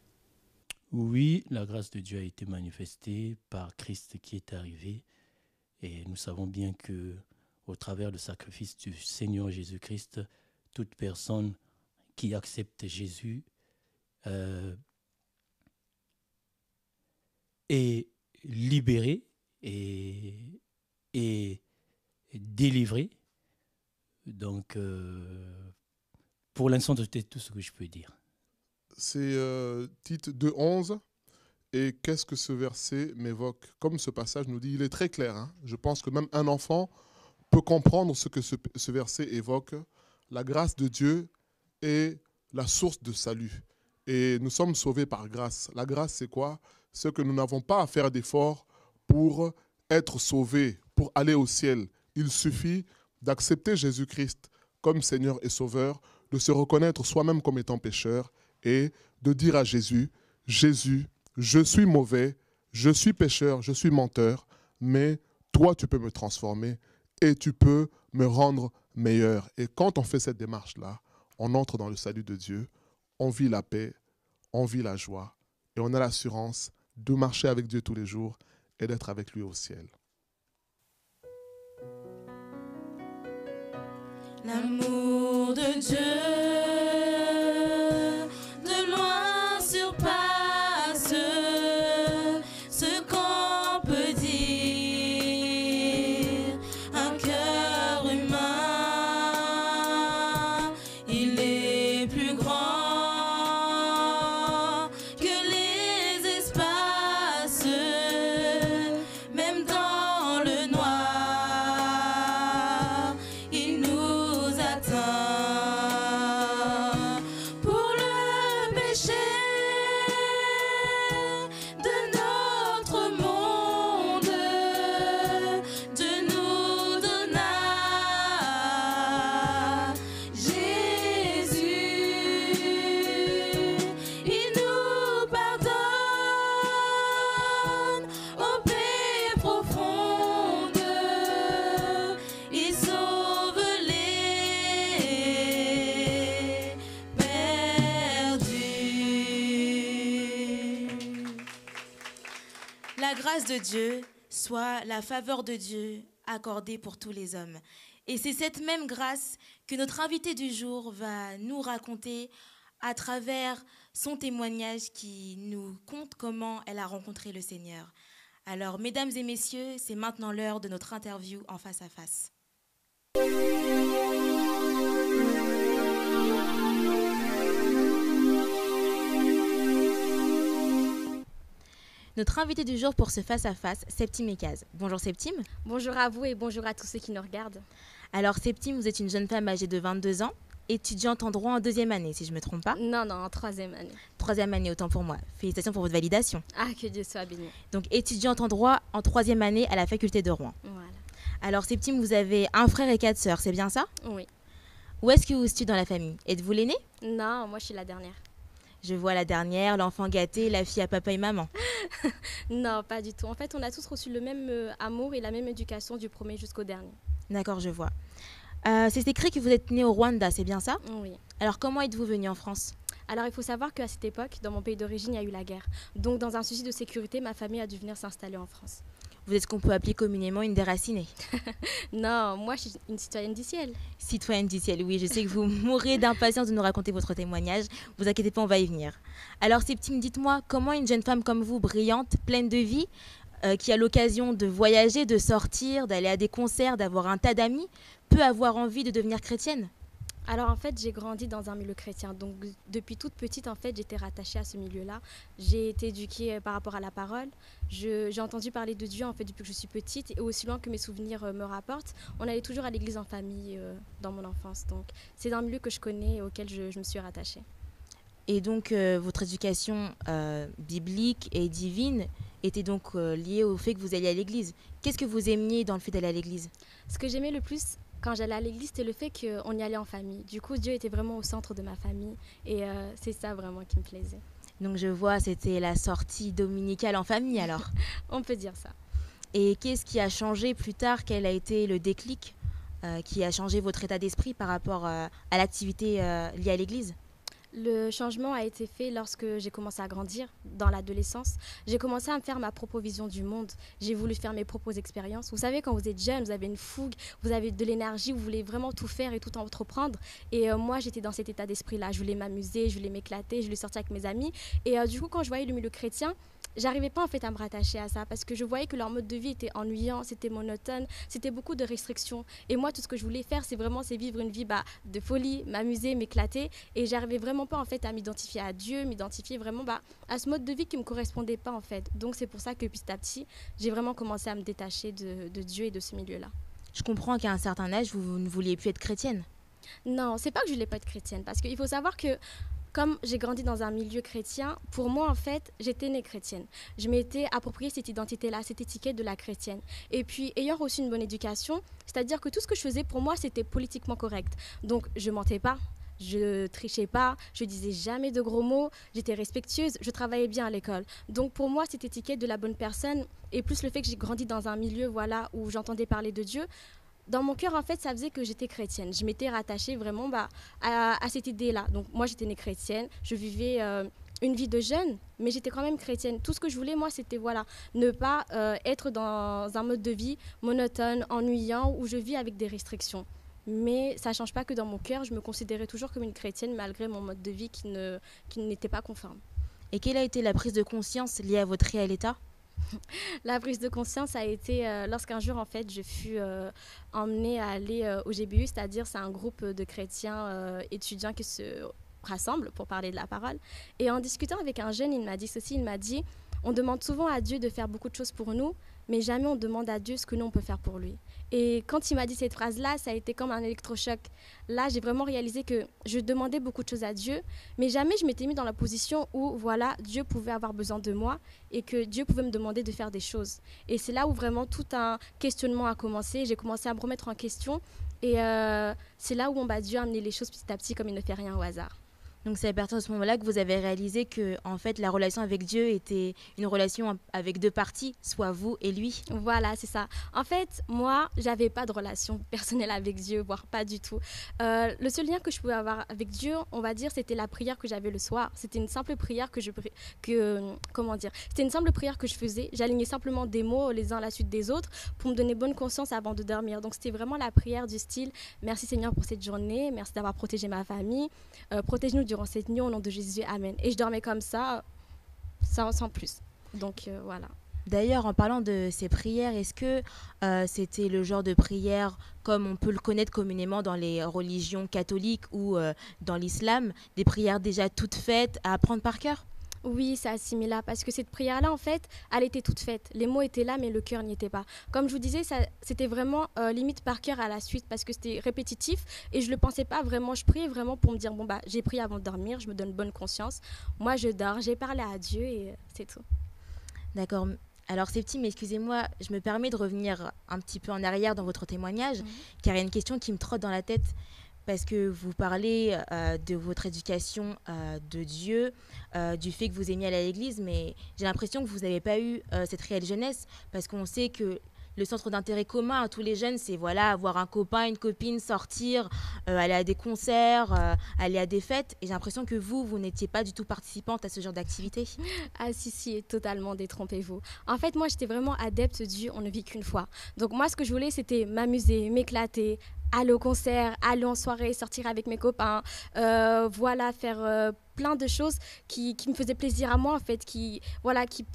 Oui, la grâce de Dieu a été manifestée par Christ qui est arrivé. Et nous savons bien que, au travers du sacrifice du Seigneur Jésus-Christ, toute personne qui accepte Jésus est libérée et délivrée. Donc, pour l'instant, c'était tout ce que je peux dire. C'est Tite 2:11. Et qu'est-ce que ce verset m'évoque? Comme ce passage nous dit, il est très clair. Hein. Je pense que même un enfant peut comprendre ce que ce verset évoque. La grâce de Dieu est la source de salut. Et nous sommes sauvés par grâce. La grâce, c'est quoi? C'est que nous n'avons pas à faire d'efforts pour être sauvés, pour aller au ciel. Il suffit d'accepter Jésus-Christ comme Seigneur et Sauveur, de se reconnaître soi-même comme étant pécheur et de dire à Jésus, Jésus, je suis mauvais, je suis pécheur, je suis menteur, mais toi tu peux me transformer et tu peux me rendre meilleur. Et quand on fait cette démarche-là, on entre dans le salut de Dieu, on vit la paix, on vit la joie et on a l'assurance de marcher avec Dieu tous les jours et d'être avec lui au ciel. L'amour de Dieu de loin surpasse ce qu'on peut dire. Un cœur humain, il est plus grand que les espaces, même dans le noir, il nous atteint. Pour le péché de notre monde, Dieu nous donna Jésus. Il nous pardonne aux paix profondes, il sauve les perdus. La grâce de Dieu, soit la faveur de Dieu accordée pour tous les hommes. Et c'est cette même grâce que notre invité du jour va nous raconter à travers son témoignage qui nous conte comment elle a rencontré le Seigneur. Alors, mesdames et messieurs, c'est maintenant l'heure de notre interview en face à face. Notre invité du jour pour ce face-à-face, Septime Ekaz. Bonjour Septime. Bonjour à vous et bonjour à tous ceux qui nous regardent. Alors Septime, vous êtes une jeune femme âgée de 22 ans, étudiante en droit en 2e année, si je ne me trompe pas. Non, en 3e année. 3e année, autant pour moi. Félicitations pour votre validation. Ah, que Dieu soit béni. Donc étudiante en droit en 3e année à la faculté de Rouen. Voilà. Alors Septime, vous avez un frère et 4 sœurs, c'est bien ça? Oui. Où est-ce que vous vous situez dans la famille? Êtes-vous l'aînée? Non, moi je suis la dernière. Je vois la dernière, l'enfant gâté, la fille à papa et maman. Non, pas du tout. En fait, on a tous reçu le même amour et la même éducation du premier jusqu'au dernier. D'accord, je vois. C'est écrit que vous êtes né au Rwanda, c'est bien ça? Oui. Alors comment êtes-vous venu en France? Alors il faut savoir qu'à cette époque, dans mon pays d'origine, il y a eu la guerre. Donc dans un souci de sécurité, ma famille a dû venir s'installer en France. Vous êtes ce qu'on peut appeler communément une déracinée. Non, moi je suis une citoyenne du ciel. Citoyenne du ciel, oui, je sais que vous mourrez d'impatience de nous raconter votre témoignage. Vous inquiétez pas, on va y venir. Alors Septime, dites-moi, comment une jeune femme comme vous, brillante, pleine de vie, qui a l'occasion de voyager, de sortir, d'aller à des concerts, d'avoir un tas d'amis, peut avoir envie de devenir chrétienne? Alors en fait, j'ai grandi dans un milieu chrétien. Donc depuis toute petite, en fait, j'étais rattachée à ce milieu-là. J'ai été éduquée par rapport à la parole. J'ai entendu parler de Dieu en fait depuis que je suis petite et aussi loin que mes souvenirs me rapportent. On allait toujours à l'église en famille dans mon enfance. Donc c'est un milieu que je connais et auquel je me suis rattachée. Et donc votre éducation biblique et divine était donc liée au fait que vous alliez à l'église. Qu'est-ce que vous aimiez dans le fait d'aller à l'église? Ce que j'aimais le plus quand j'allais à l'église, c'était le fait qu'on y allait en famille. Du coup, Dieu était vraiment au centre de ma famille et c'est ça vraiment qui me plaisait. Donc je vois, c'était la sortie dominicale en famille alors. On peut dire ça. Et qu'est-ce qui a changé plus tard? Quel a été le déclic qui a changé votre état d'esprit par rapport à l'activité liée à l'église? Le changement a été fait lorsque j'ai commencé à grandir dans l'adolescence. J'ai commencé à me faire ma propre vision du monde. J'ai voulu faire mes propres expériences. Vous savez, quand vous êtes jeune, vous avez une fougue, vous avez de l'énergie, vous voulez vraiment tout faire et tout entreprendre. Et moi, j'étais dans cet état d'esprit-là. Je voulais m'amuser, je voulais m'éclater, je voulais sortir avec mes amis. Et du coup, quand je voyais le milieu chrétien, j'arrivais pas en fait à me rattacher à ça parce que je voyais que leur mode de vie était ennuyant, c'était monotone, c'était beaucoup de restrictions. Et moi, tout ce que je voulais faire, c'est vivre une vie de folie, m'amuser, m'éclater. Et j'arrivais vraiment pas en fait à m'identifier à Dieu, m'identifier vraiment à ce mode de vie qui me correspondait pas en fait. Donc c'est pour ça que petit à petit, j'ai vraiment commencé à me détacher de Dieu et de ce milieu-là. Je comprends qu'à un certain âge, vous ne vouliez plus être chrétienne. Non, c'est pas que je voulais pas être chrétienne parce qu'il faut savoir que comme j'ai grandi dans un milieu chrétien, pour moi, en fait, j'étais née chrétienne. Je m'étais approprié cette identité-là, cette étiquette de la chrétienne. Et puis, ayant reçu une bonne éducation, c'est-à-dire que tout ce que je faisais, pour moi, c'était politiquement correct. Donc, je mentais pas, je trichais pas, je disais jamais de gros mots, j'étais respectueuse, je travaillais bien à l'école. Donc pour moi, cette étiquette de la bonne personne, et plus le fait que j'ai grandi dans un milieu voilà, où j'entendais parler de Dieu, dans mon cœur, en fait, ça faisait que j'étais chrétienne. Je m'étais rattachée vraiment à cette idée-là. Donc moi, j'étais née chrétienne, je vivais une vie de jeune, mais j'étais quand même chrétienne. Tout ce que je voulais, moi, c'était voilà, ne pas être dans un mode de vie monotone, ennuyant, où je vis avec des restrictions. Mais ça ne change pas que dans mon cœur, je me considérais toujours comme une chrétienne malgré mon mode de vie qui n'était pas conforme. Et quelle a été la prise de conscience liée à votre réel état ? La prise de conscience a été lorsqu'un jour, en fait, je fus emmenée à aller au GBU, c'est-à-dire c'est un groupe de chrétiens étudiants qui se rassemblent pour parler de la parole. Et en discutant avec un jeune, il m'a dit ceci, il m'a dit « On demande souvent à Dieu de faire beaucoup de choses pour nous, mais jamais on demande à Dieu ce que nous, on peut faire pour lui. » Et quand il m'a dit cette phrase-là, ça a été comme un électrochoc. Là, j'ai vraiment réalisé que je demandais beaucoup de choses à Dieu, mais jamais je m'étais mis dans la position où, voilà, Dieu pouvait avoir besoin de moi et que Dieu pouvait me demander de faire des choses. Et c'est là où vraiment tout un questionnement a commencé. J'ai commencé à me remettre en question et c'est là où Dieu a amené les choses petit à petit comme il ne fait rien au hasard. Donc c'est à partir de ce moment-là que vous avez réalisé que en fait la relation avec Dieu était une relation avec deux parties, soit vous et lui. Voilà, c'est ça. En fait, moi, j'avais pas de relation personnelle avec Dieu, voire pas du tout. Le seul lien que je pouvais avoir avec Dieu, on va dire, c'était la prière que j'avais le soir. C'était une simple prière c'était une simple prière que je faisais. J'alignais simplement des mots les uns à la suite des autres pour me donner bonne conscience avant de dormir. Donc c'était vraiment la prière du style merci Seigneur pour cette journée, merci d'avoir protégé ma famille, protège-nous durant cette nuit au nom de Jésus, amen. Et je dormais comme ça, sans plus. Donc voilà. D'ailleurs, en parlant de ces prières, est-ce que c'était le genre de prière comme on peut le connaître communément dans les religions catholiques ou dans l'islam, des prières déjà toutes faites à apprendre par cœur ? Oui, c'est similaire parce que cette prière-là, en fait, elle était toute faite. Les mots étaient là, mais le cœur n'y était pas. Comme je vous disais, c'était vraiment limite par cœur à la suite parce que c'était répétitif et je ne le pensais pas vraiment. Je priais vraiment pour me dire, j'ai prié avant de dormir, je me donne bonne conscience. Moi, je dors, j'ai parlé à Dieu et c'est tout. D'accord. Alors, Septime, excusez-moi, je me permets de revenir un petit peu en arrière dans votre témoignage, car il y a une question qui me trotte dans la tête. Parce que vous parlez de votre éducation de Dieu, du fait que vous aimiez aller à l'église, mais j'ai l'impression que vous n'avez pas eu cette réelle jeunesse, parce qu'on sait que le centre d'intérêt commun à tous les jeunes, c'est voilà, avoir un copain, une copine, sortir, aller à des concerts, aller à des fêtes. Et j'ai l'impression que vous n'étiez pas du tout participante à ce genre d'activité. Ah si, totalement, détrompez-vous. En fait, moi, j'étais vraiment adepte du « on ne vit qu'une fois ». Donc moi, ce que je voulais, c'était m'amuser, m'éclater, aller au concert, aller en soirée, sortir avec mes copains, faire plein de choses qui me faisaient plaisir à moi, en fait, qui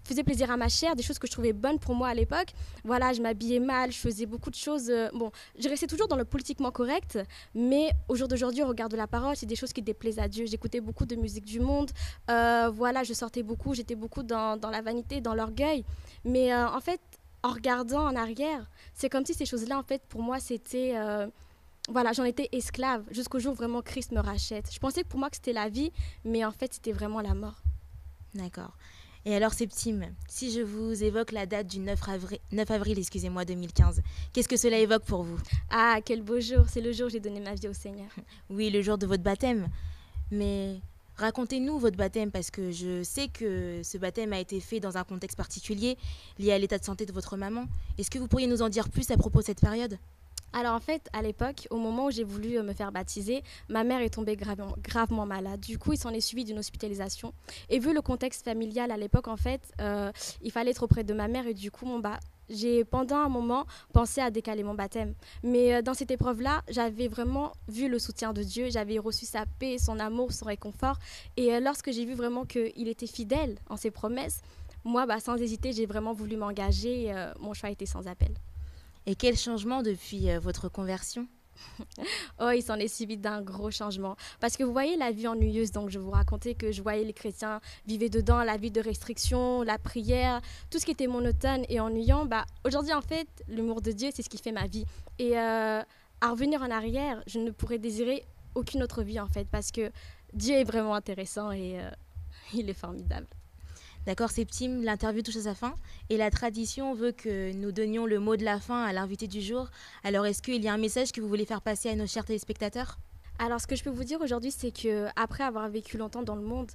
faisaient plaisir à ma chair, des choses que je trouvais bonnes pour moi à l'époque. Voilà, je m'habillais mal, je faisais beaucoup de choses. Je restais toujours dans le politiquement correct, mais au jour d'aujourd'hui, au regard de la parole, c'est des choses qui déplaisent à Dieu. J'écoutais beaucoup de musique du monde, je sortais beaucoup, j'étais beaucoup dans la vanité, dans l'orgueil. Mais en fait, en regardant en arrière, c'est comme si ces choses-là, en fait, pour moi, c'était... j'en étais esclave jusqu'au jour où vraiment Christ me rachète. Je pensais pour moi que c'était la vie, mais en fait, c'était vraiment la mort. D'accord. Et alors, Septime, si je vous évoque la date du 9 avril 2015, qu'est-ce que cela évoque pour vous ? Ah, quel beau jour. C'est le jour où j'ai donné ma vie au Seigneur. Oui, le jour de votre baptême. Mais... racontez-nous votre baptême, parce que je sais que ce baptême a été fait dans un contexte particulier, lié à l'état de santé de votre maman. Est-ce que vous pourriez nous en dire plus à propos de cette période ? Alors en fait, à l'époque, au moment où j'ai voulu me faire baptiser, ma mère est tombée gravement malade. Du coup, il s'en est suivi d'une hospitalisation. Et vu le contexte familial à l'époque, en fait, il fallait être auprès de ma mère. Et du coup, j'ai pendant un moment pensé à décaler mon baptême. Mais dans cette épreuve-là, j'avais vraiment vu le soutien de Dieu. J'avais reçu sa paix, son amour, son réconfort. Et lorsque j'ai vu vraiment qu'il était fidèle en ses promesses, moi, sans hésiter, j'ai vraiment voulu m'engager. Mon choix a été sans appel. Et quel changement depuis votre conversion ? Oh, il s'en est suivi d'un gros changement. Parce que vous voyez la vie ennuyeuse, donc je vous racontais que je voyais les chrétiens vivre dedans, la vie de restriction, la prière, tout ce qui était monotone et ennuyant. Aujourd'hui, en fait, l'amour de Dieu, c'est ce qui fait ma vie. Et à revenir en arrière, je ne pourrais désirer aucune autre vie, en fait, parce que Dieu est vraiment intéressant et il est formidable. D'accord, Septime, l'interview touche à sa fin et la tradition veut que nous donnions le mot de la fin à l'invité du jour. Alors, est-ce qu'il y a un message que vous voulez faire passer à nos chers téléspectateurs ? Alors, ce que je peux vous dire aujourd'hui, c'est que après avoir vécu longtemps dans le monde,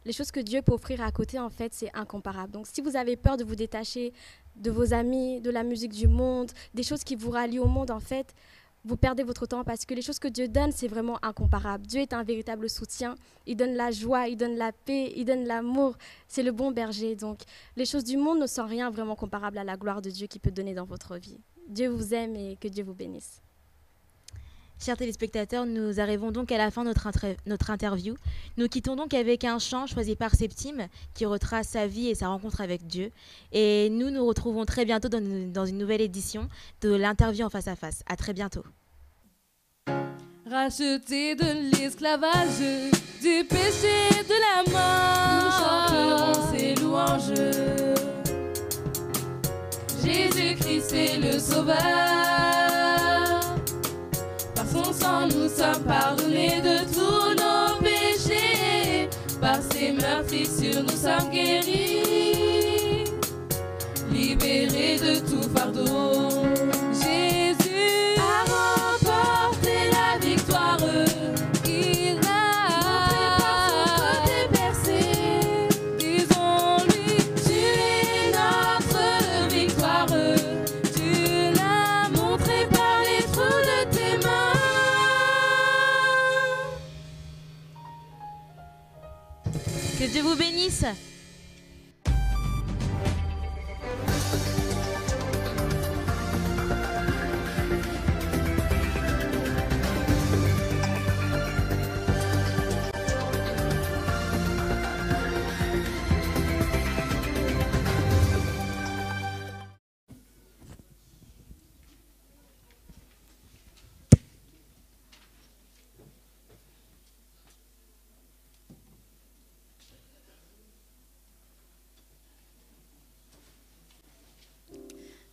les choses que Dieu peut offrir à côté, en fait, c'est incomparable. Donc, si vous avez peur de vous détacher de vos amis, de la musique du monde, des choses qui vous rallient au monde, en fait, vous perdez votre temps parce que les choses que Dieu donne, c'est vraiment incomparable. Dieu est un véritable soutien. Il donne la joie, il donne la paix, il donne l'amour. C'est le bon berger. Donc, les choses du monde ne sont rien vraiment comparable à la gloire de Dieu qu'il peut donner dans votre vie. Dieu vous aime et que Dieu vous bénisse. Chers téléspectateurs, nous arrivons donc à la fin de notre interview. Nous quittons donc avec un chant choisi par Septime qui retrace sa vie et sa rencontre avec Dieu. Et nous nous retrouvons très bientôt dans une nouvelle édition de l'interview en face à face. À très bientôt. Racheté de l'esclavage, du péché, de la mort, nous chanterons ses louanges. Jésus-Christ est le Sauveur. Par son sang, nous sommes pardonnés de tous nos péchés. Par ses meurtrissures, nous sommes guéris, libérés de tout fardeau. Jésus a remporté la victoire. Il a montré par son côté percé. Disons-lui, tu es notre victoire. Tu l'as montré par les trous de tes mains. Que Dieu vous bénisse.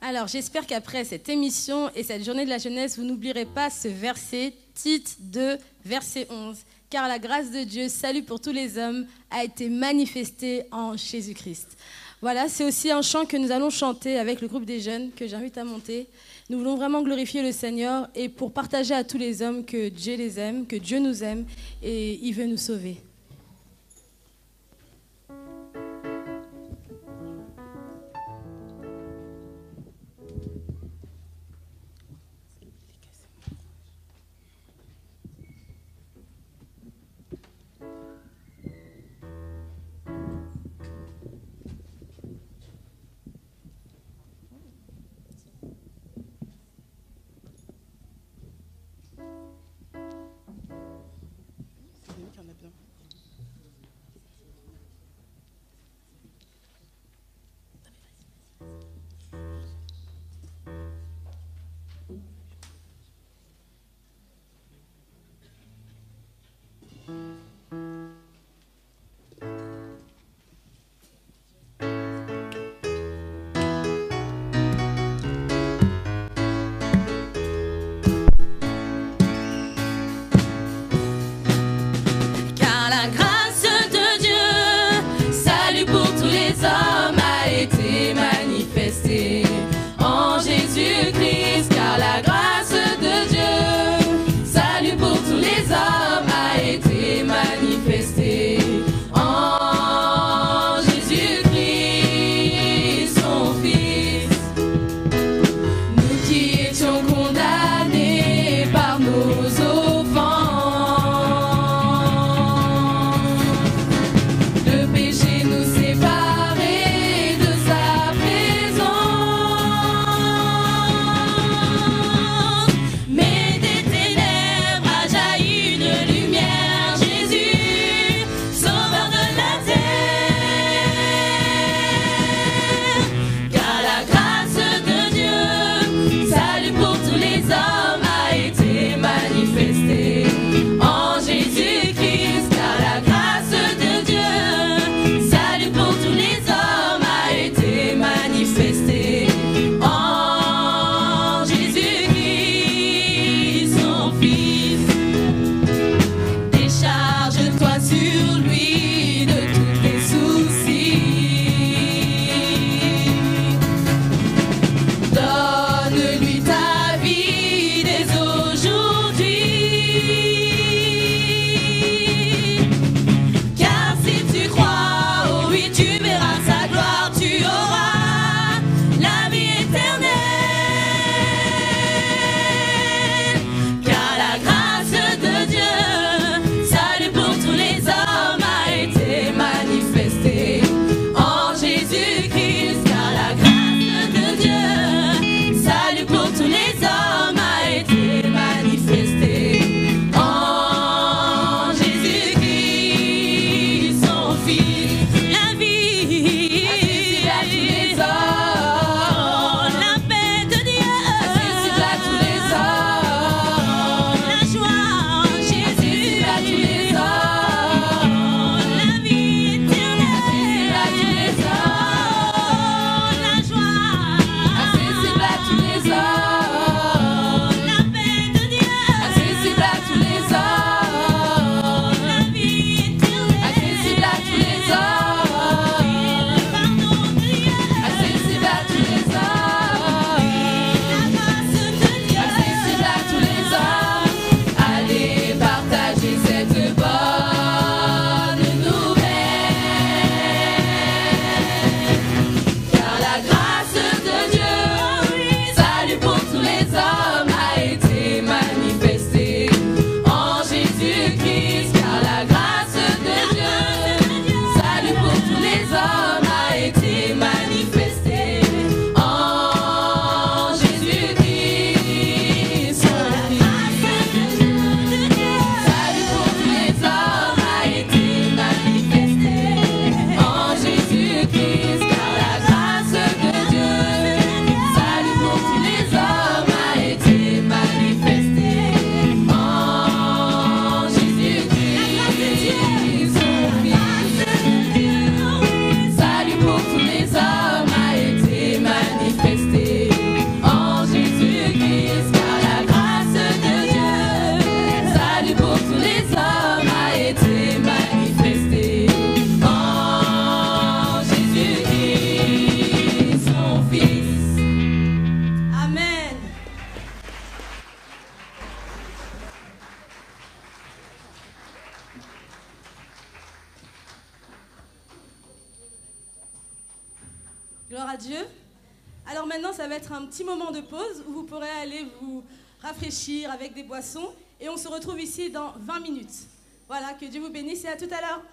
Alors, j'espère qu'après cette émission et cette journée de la jeunesse, vous n'oublierez pas ce verset, Tite 2, verset 11. Car la grâce de Dieu, salut pour tous les hommes, a été manifestée en Jésus-Christ. Voilà, c'est aussi un chant que nous allons chanter avec le groupe des jeunes que j'invite à monter. Nous voulons vraiment glorifier le Seigneur et pour partager à tous les hommes que Dieu les aime, que Dieu nous aime et il veut nous sauver. C'est lui qui en a besoin. Gloire à Dieu. Alors maintenant, ça va être un petit moment de pause où vous pourrez aller vous rafraîchir avec des boissons. Et on se retrouve ici dans 20 minutes. Voilà, que Dieu vous bénisse et à tout à l'heure.